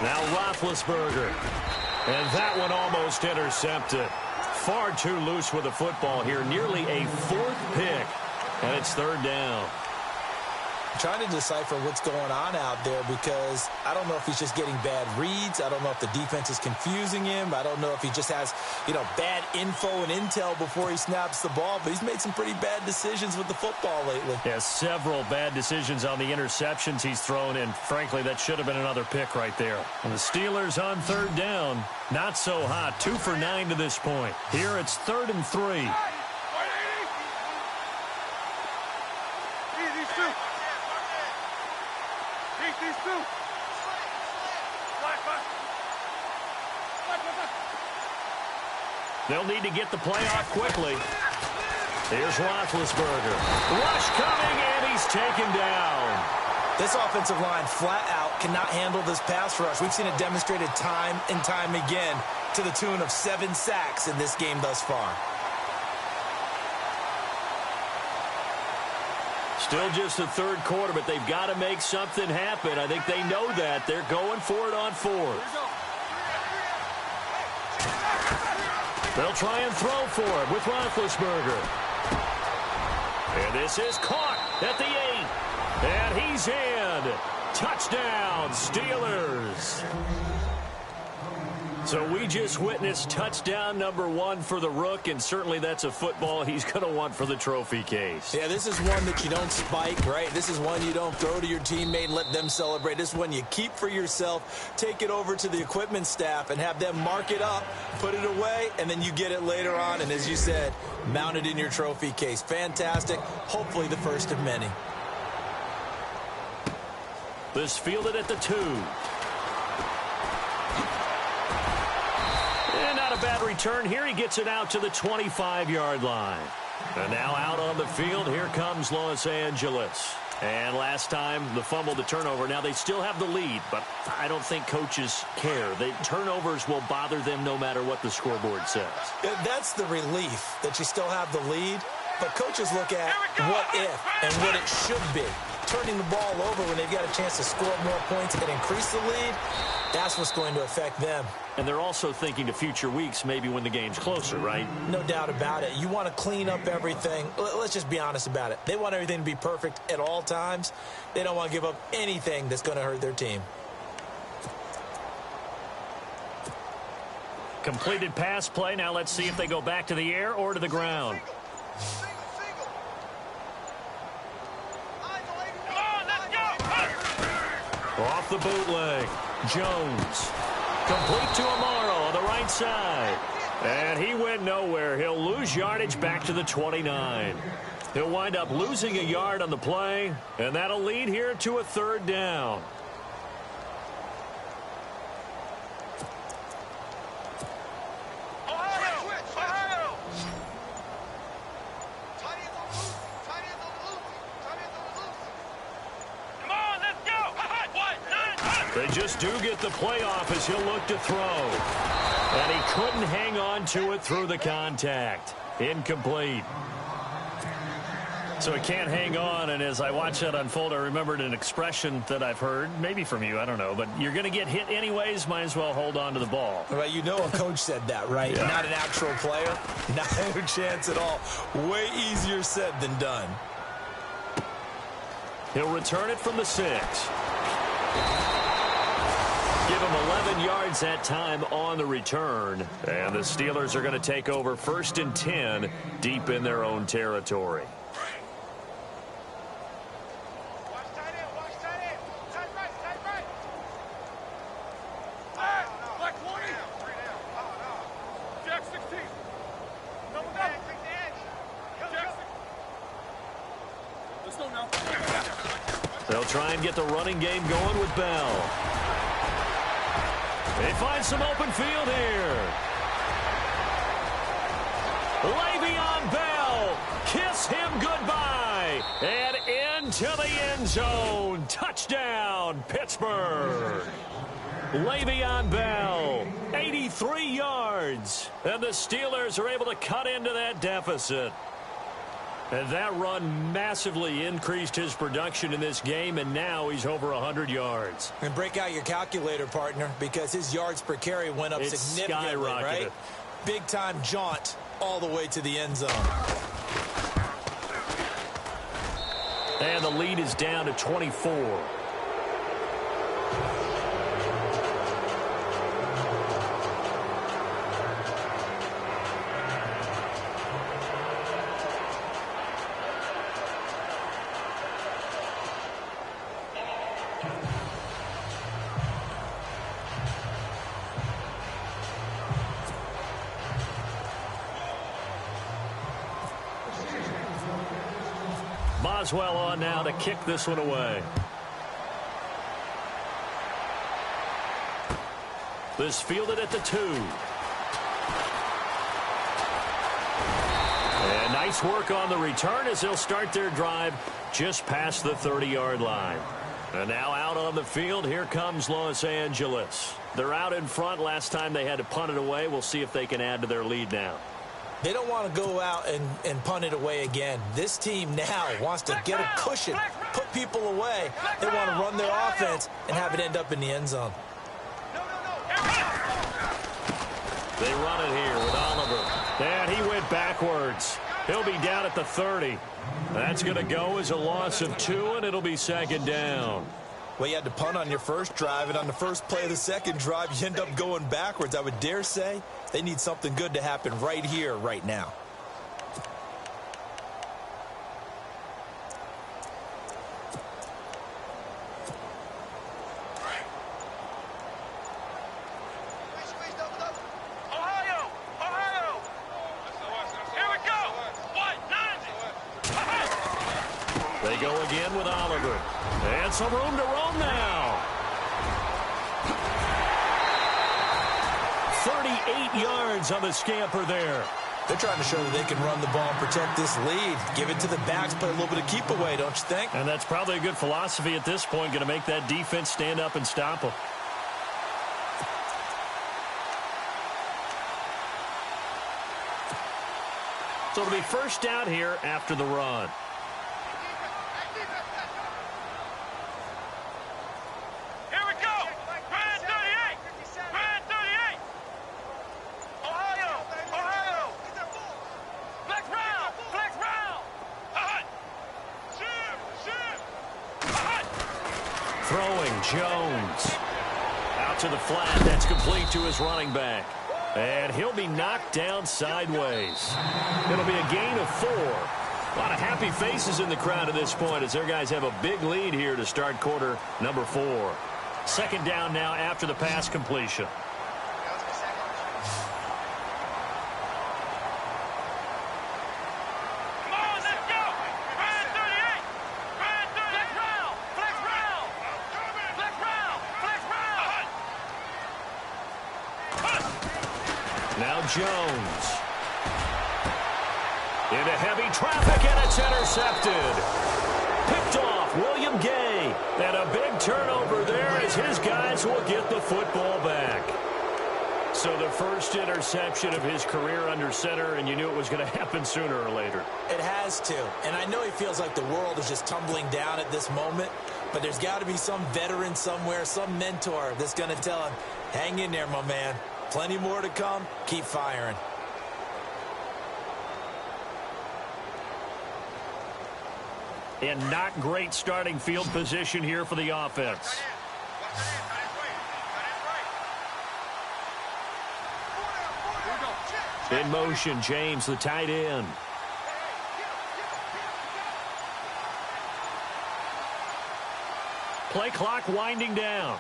Now Roethlisberger. And that one almost intercepted. Far too loose with the football here. Nearly a 4th pick. And it's third down. I'm trying to decipher what's going on out there, because I don't know if he's just getting bad reads. I don't know if the defense is confusing him. I don't know if he just has, bad info and intel before he snaps the ball. But he's made some pretty bad decisions with the football lately. Yeah, several bad decisions on the interceptions he's thrown, and frankly, that should have been another pick right there. And the Steelers on third down, not so hot. 2 for 9 to this point. Here it's 3rd and 3. They'll need to get the play off quickly. Here's Roethlisberger. Rush coming, and he's taken down. This offensive line flat out cannot handle this pass rush. We've seen it demonstrated time and time again, to the tune of 7 sacks in this game thus far. Still just the third quarter, but they've got to make something happen. I think they know that. They're going for it on 4th. They'll try and throw for it with Roethlisberger. And this is caught at the 8. And he's in. Touchdown, Steelers. So we just witnessed touchdown number 1 for the Rook, and certainly that's a football he's going to want for the trophy case. Yeah, this is one that you don't spike, right? This is one you don't throw to your teammate and let them celebrate. This is one you keep for yourself, take it over to the equipment staff and have them mark it up, put it away, and then you get it later on. And as you said, mount it in your trophy case. Fantastic. Hopefully the first of many. This fielded at the 2. And not a bad return here. He gets it out to the 25-yard line. And now out on the field, here comes Los Angeles. And last time, the fumble, the turnover. Now they still have the lead, but I don't think coaches care. The turnovers will bother them no matter what the scoreboard says. That's the relief, that you still have the lead. But coaches look at what if and what it should be. turning the ball over when they've got a chance to score more points and increase the lead, that's what's going to affect them. And they're also thinking to future weeks, maybe when the game's closer, right? No doubt about it. You want to clean up everything. Let's just be honest about it. They want everything to be perfect at all times. They don't want to give up anything that's going to hurt their team. Completed pass play. Now let's see if they go back to the air or to the ground. Off the bootleg. Jones. Complete to Amaro on the right side. And he went nowhere. He'll lose yardage back to the 29. He'll wind up losing a yard on the play, and that'll lead here to a third down. They just do get the playoff as he'll look to throw. And he couldn't hang on to it through the contact. Incomplete. So he can't hang on, and as I watch that unfold, I remembered an expression that I've heard, maybe from you, I don't know, but you're going to get hit anyways, might as well hold on to the ball. Well, you know a coach said that, right? Yeah. Not an actual player. Not a chance at all. Way easier said than done. He'll return it from the 6. Give him 11 yards that time on the return. And the Steelers are going to take over 1st and 10 deep in their own territory. They'll try and get the running game going with Bell. They find some open field here. Le'Veon Bell, kiss him goodbye. And into the end zone. Touchdown, Pittsburgh. Le'Veon Bell, 83 yards. And the Steelers are able to cut into that deficit. And that run massively increased his production in this game, and now he's over 100 yards. And break out your calculator, partner, because his yards per carry went up significantly, right? Big-time jaunt all the way to the end zone. And the lead is down to 24. Boswell on now to kick this one away. This fielded at the 2. And nice work on the return as they'll start their drive just past the 30-yard line. And now out on the field, here comes Los Angeles. They're out in front. Last time they had to punt it away. We'll see if they can add to their lead now. They don't want to go out and punt it away again. This team now wants to get a cushion, put people away. They want to run their offense and have it end up in the end zone. They run it here with Oliver. And he went backwards. He'll be down at the 30. That's going to go as a loss of 2, and it'll be 2nd down. Well, you had to punt on your first drive, and on the first play of the second drive, you end up going backwards. I would dare say they need something good to happen right here, right now. They go again with Oliver. And some room to roam now. 38 yards on the scamper there. They're trying to show that they can run the ball and protect this lead. Give it to the backs, play a little bit of keep away, don't you think? And that's probably a good philosophy at this point, going to make that defense stand up and stop them. So it'll be first down here after the run. Jones. Out to the flat. That's complete to his running back. And he'll be knocked down sideways. It'll be a gain of 4. A lot of happy faces in the crowd at this point as their guys have a big lead here to start quarter number 4. Second down now after the pass completion. Now Jones. Into heavy traffic, and it's intercepted. Picked off William Gay. And a big turnover there as his guys will get the football back. So the first interception of his career under center, and you knew it was going to happen sooner or later. It has to. And I know he feels like the world is just tumbling down at this moment, but there's got to be some veteran somewhere, some mentor that's going to tell him, hang in there, my man. Plenty more to come. Keep firing. And not great starting field position here for the offense. In motion, James, the tight end. Play clock winding down.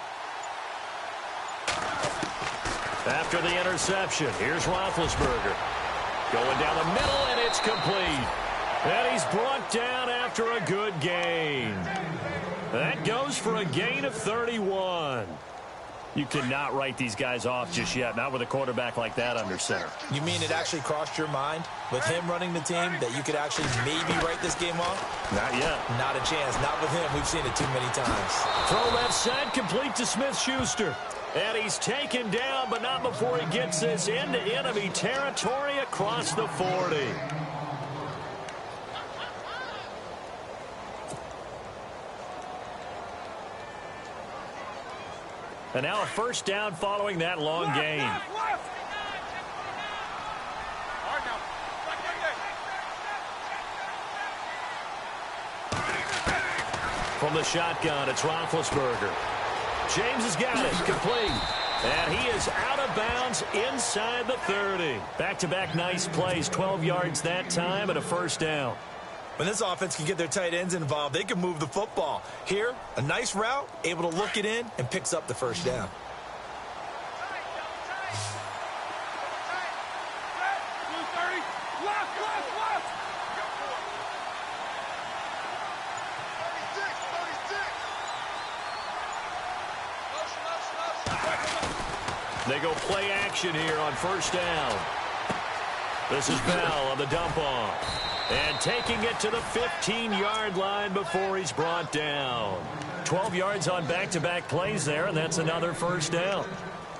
After the interception, here's Roethlisberger. Going down the middle, and it's complete. And he's brought down after a good gain. That goes for a gain of 31. You cannot write these guys off just yet, not with a quarterback like that under center. You mean it actually crossed your mind with him running the team that you could actually maybe write this game off? Not yet. Not a chance. Not with him. We've seen it too many times. Throw left side, complete to Smith-Schuster. And he's taken down, but not before he gets this into enemy territory across the 40. And now a first down following that long gain. From the shotgun, it's Roethlisberger. James has got it, complete. And he is out of bounds inside the 30. Back-to-back nice plays, 12 yards that time and a first down. When this offense can get their tight ends involved, they can move the football. Here, a nice route, able to look it in, and picks up the first down. They go play action here on first down. This is Bell on the dump off. And taking it to the 15-yard line before he's brought down. 12 yards on back-to-back plays there, and that's another first down.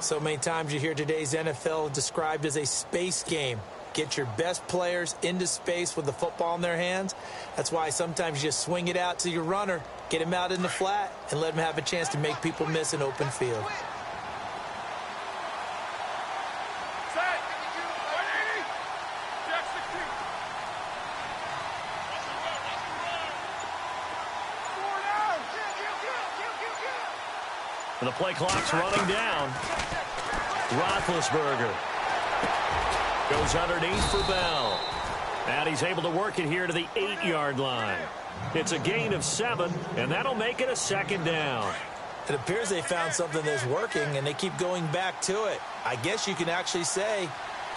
So many times you hear today's NFL described as a space game. Get your best players into space with the football in their hands. That's why sometimes you just swing it out to your runner, get him out in the flat, and let him have a chance to make people miss an open field. And the play clock's running down. Roethlisberger goes underneath for Bell. And he's able to work it here to the 8-yard line. It's a gain of 7, and that'll make it a second down. It appears they found something that's working, and they keep going back to it. I guess you can actually say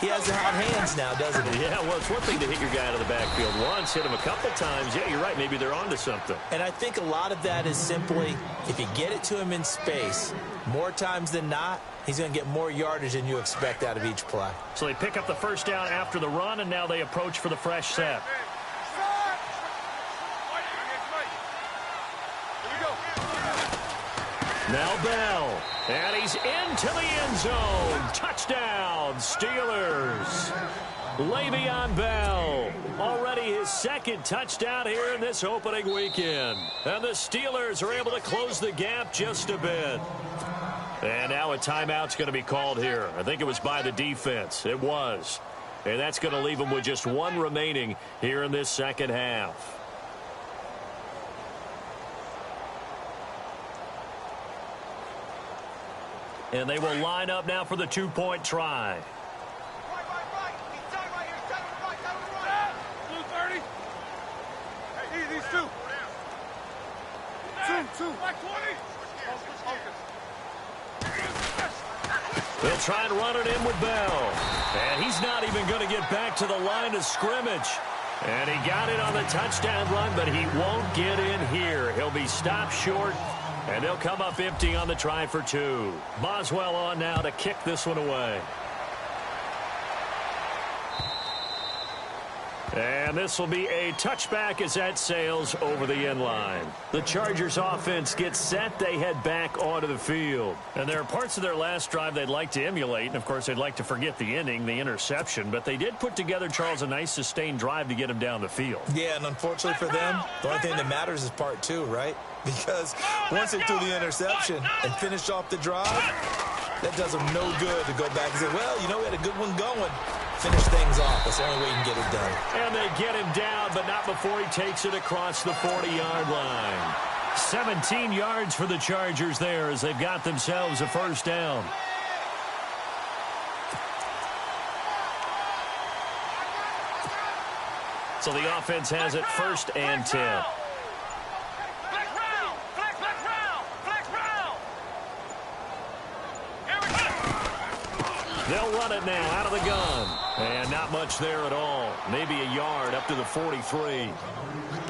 he has the hot hands now, doesn't he? Yeah, well, it's one thing to hit your guy out of the backfield once, hit him a couple times. Yeah, you're right. Maybe they're onto something. And I think a lot of that is simply if you get it to him in space, more times than not, he's going to get more yardage than you expect out of each play. So they pick up the first down after the run, and now they approach for the fresh set. Now Bell, and he's into the end zone. Touchdown, Steelers. Le'Veon Bell, already his second touchdown here in this opening weekend. And the Steelers are able to close the gap just a bit. And now a timeout's going to be called here. I think it was by the defense. It was. And that's going to leave them with just one remaining here in this second half. And they will line up now for the two-point try. Right. He's done right here. Center to right. Blue 30. Hey, these two. Two. Black 20. They'll try and run it in with Bell. And he's not even going to get back to the line of scrimmage. And he got it on the touchdown run, but he won't get in here. He'll be stopped short, and they'll come up empty on the try for two. Boswell on now to kick this one away. And this will be a touchback as that sails over the end line. The Chargers offense gets set. They head back onto the field. And there are parts of their last drive they'd like to emulate. And, of course, they'd like to forget the ending, the interception. But they did put together, Charles, a nice sustained drive to get him down the field. Yeah, and unfortunately for them, the only thing that matters is part two, right? Because once they threw the interception and finished off the drive, that does them no good to go back and say, well, you know, we had a good one going. Finish things off. That's the only way you can get it done. And they get him down, but not before he takes it across the 40-yard line. 17 yards for the Chargers there as they've got themselves a first down. So the offense has it first and 10. They'll run it now out of the gun. And not much there at all. Maybe a yard up to the 43.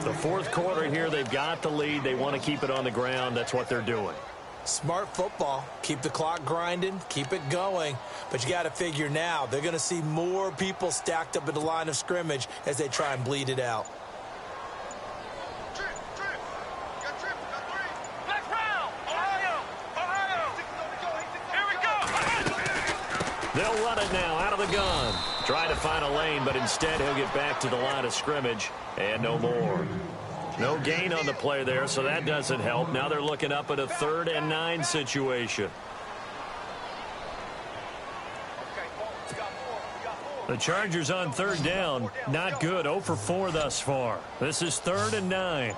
The fourth quarter here, they've got the lead. They want to keep it on the ground. That's what they're doing. Smart football. Keep the clock grinding. Keep it going. But you got to figure now, they're going to see more people stacked up at the line of scrimmage as they try and bleed it out. They'll run it now out of the gun. Trying to find a lane, but instead he'll get back to the line of scrimmage. And no more. No gain on the play there, so that doesn't help. Now they're looking up at a 3rd and 9 situation. The Chargers on 3rd down. Not good. 0 for 4 thus far. This is 3rd and 9.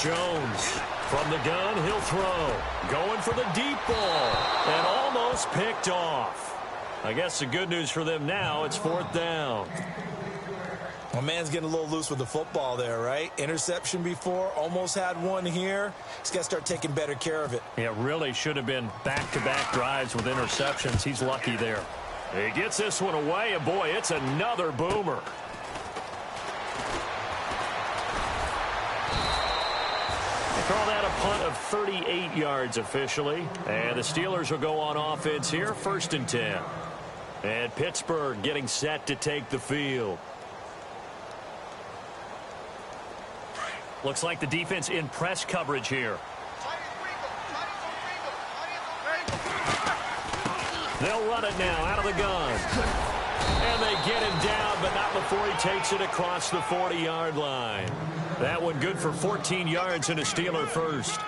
Jones. From the gun, he'll throw. Going for the deep ball. And almost picked off. I guess the good news for them now, it's 4th down. My man's getting a little loose with the football there, right? Interception before, almost had one here. He's got to start taking better care of it. It really should have been back-to-back drives with interceptions. He's lucky there. He gets this one away, and boy, it's another boomer. Call that a punt of 38 yards officially. And the Steelers will go on offense here, 1st and 10. And Pittsburgh getting set to take the field. Looks like the defense in press coverage here. They'll run it now out of the gun. And they get him down, but not before he takes it across the 40-yard line. That one good for 14 yards and a Steeler first.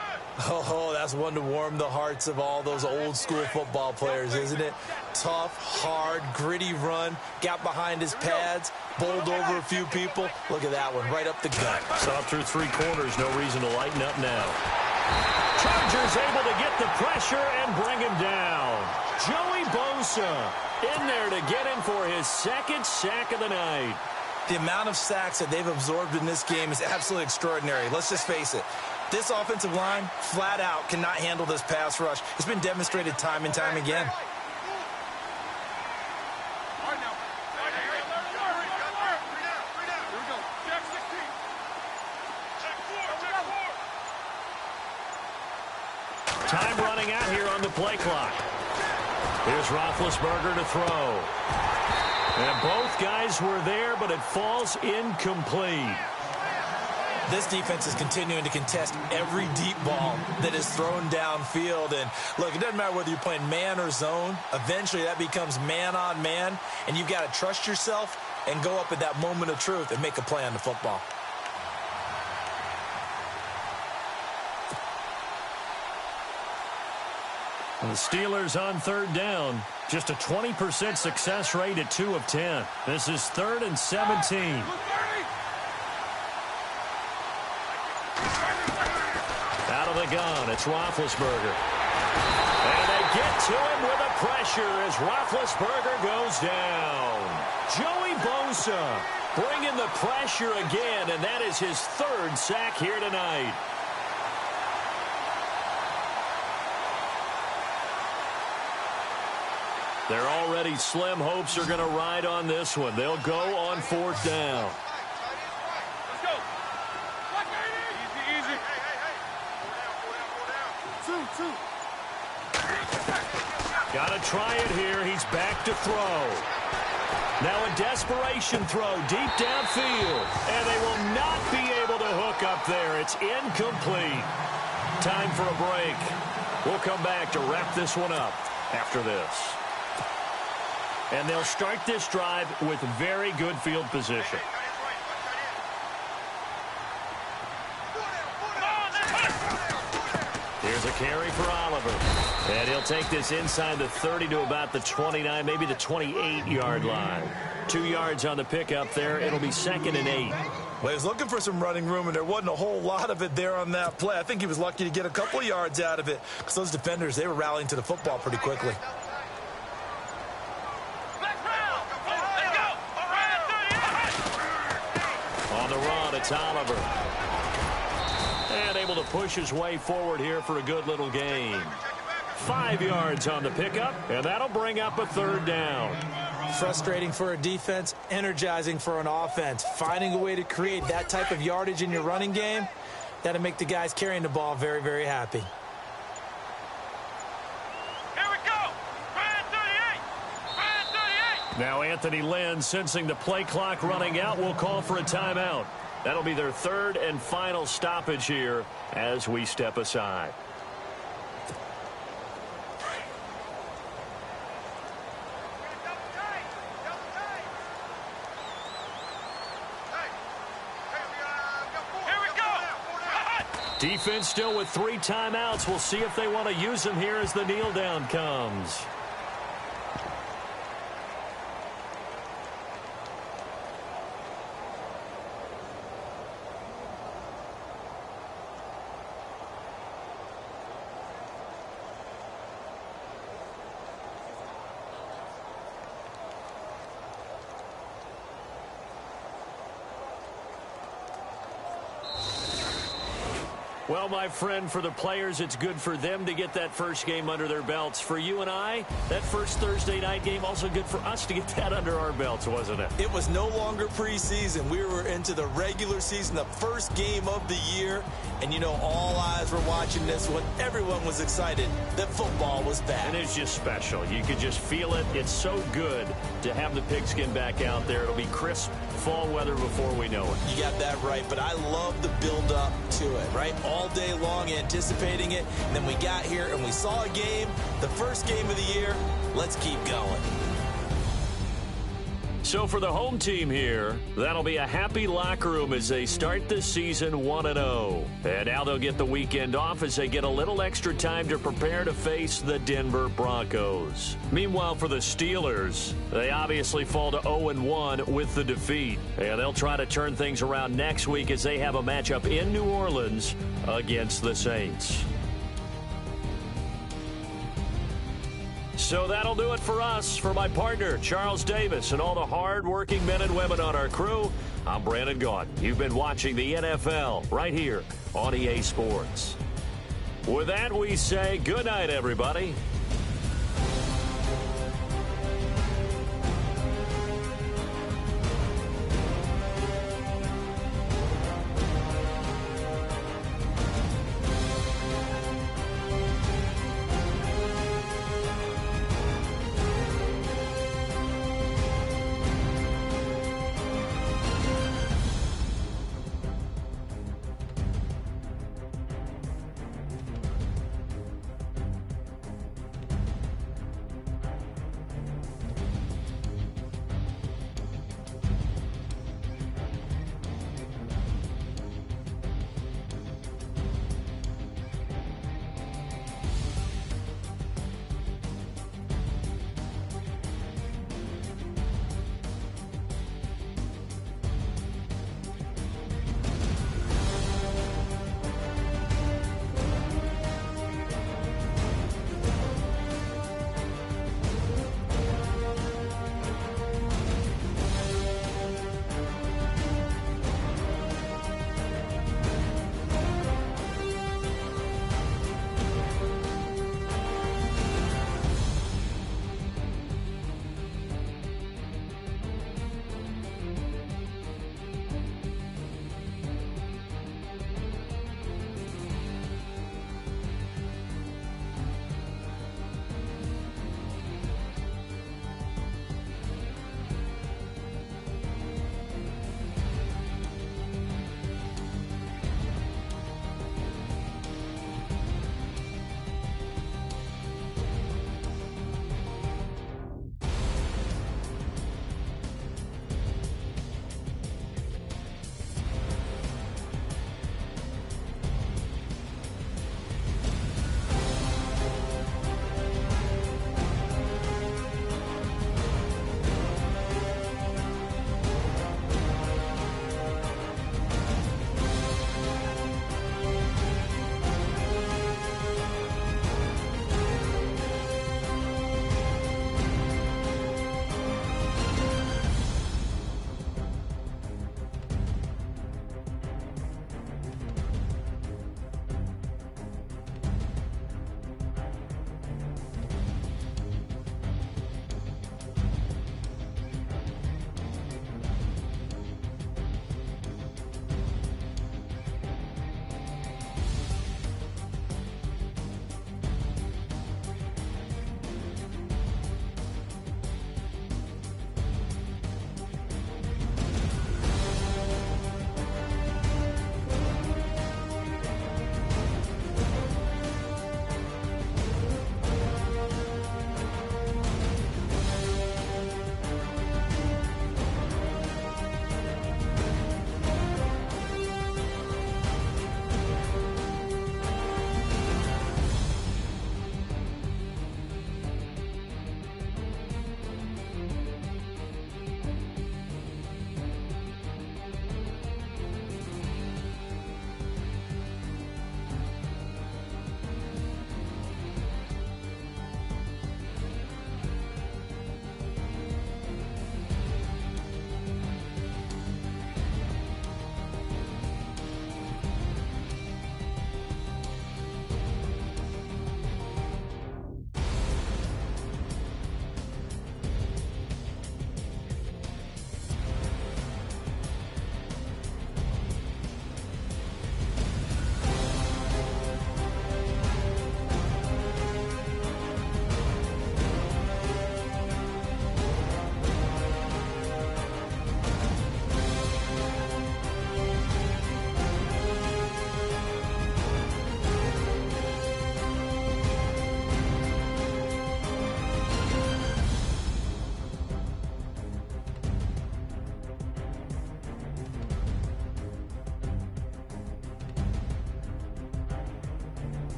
Oh, that's one to warm the hearts of all those old school football players, isn't it? Tough, hard, gritty run. Got behind his pads, bowled over a few people. Look at that one, right up the gut. Saw through 3 quarters, no reason to lighten up now. Chargers able to get the pressure and bring him down. Joey Bosa in there to get him for his 2nd sack of the night. The amount of sacks that they've absorbed in this game is absolutely extraordinary. Let's just face it. This offensive line, flat out, cannot handle this pass rush. It's been demonstrated time and time again. Time running out here on the play clock. Here's Roethlisberger to throw. And both guys were there, but it falls incomplete. This defense is continuing to contest every deep ball that is thrown downfield. And, look, it doesn't matter whether you're playing man or zone. Eventually, that becomes man on man, and you've got to trust yourself and go up at that moment of truth and make a play on the football. And the Steelers on 3rd down. Just a 20% success rate at 2 of 10. This is 3rd and 17. the gun. It's Roethlisberger. And they get to him with the pressure as Roethlisberger goes down. Joey Bosa bringing the pressure again, and that is his third sack here tonight. Their already slim hopes are going to ride on this one. They'll go on 4th down. Let's go. Easy. Two. Got to try it here. He's back to throw. Now a desperation throw deep downfield. And they will not be able to hook up there. It's incomplete. Time for a break. We'll come back to wrap this one up after this. And they'll start this drive with very good field position. Here's a carry for Oliver. And he'll take this inside the 30 to about the 29, maybe the 28-yard line. 2 yards on the pickup there. It'll be 2nd and 8. Well, he was looking for some running room, and there wasn't a whole lot of it there on that play. I think he was lucky to get a couple of yards out of it because those defenders, they were rallying to the football pretty quickly. On the run, it's Oliver. And able to push his way forward here for a good little gain. 5 yards on the pickup, and that'll bring up a 3rd down. Frustrating for a defense, energizing for an offense. Finding a way to create that type of yardage in your running game, that'll make the guys carrying the ball very, very happy. Now Anthony Lynn, sensing the play clock running out, will call for a timeout. That'll be their 3rd and final stoppage here as we step aside. Defense still with 3 timeouts. We'll see if they want to use them here as the kneel down comes. Well, my friend, for the players, it's good for them to get that first game under their belts. For you and I, that first Thursday night game, also good for us to get that under our belts, wasn't it? It was no longer preseason. We were into the regular season, the first game of the year. And, you know, all eyes were watching this one. Everyone was excited that football was back. And it's just special. You could just feel it. It's so good to have the pigskin back out there. It'll be crisp fall weather before we know it. You got that right, but I love the build-up to it, right? All day long anticipating it. And then we got here and we saw a game, the first game of the year. Let's keep going. So for the home team here, that'll be a happy locker room as they start this season 1-0. And now they'll get the weekend off as they get a little extra time to prepare to face the Denver Broncos. Meanwhile, for the Steelers, they obviously fall to 0-1 with the defeat. And they'll try to turn things around next week as they have a matchup in New Orleans against the Saints. So that'll do it for us. For my partner, Charles Davis, and all the hard-working men and women on our crew, I'm Brandon Gaudin. You've been watching the NFL right here on EA Sports. With that, we say good night, everybody.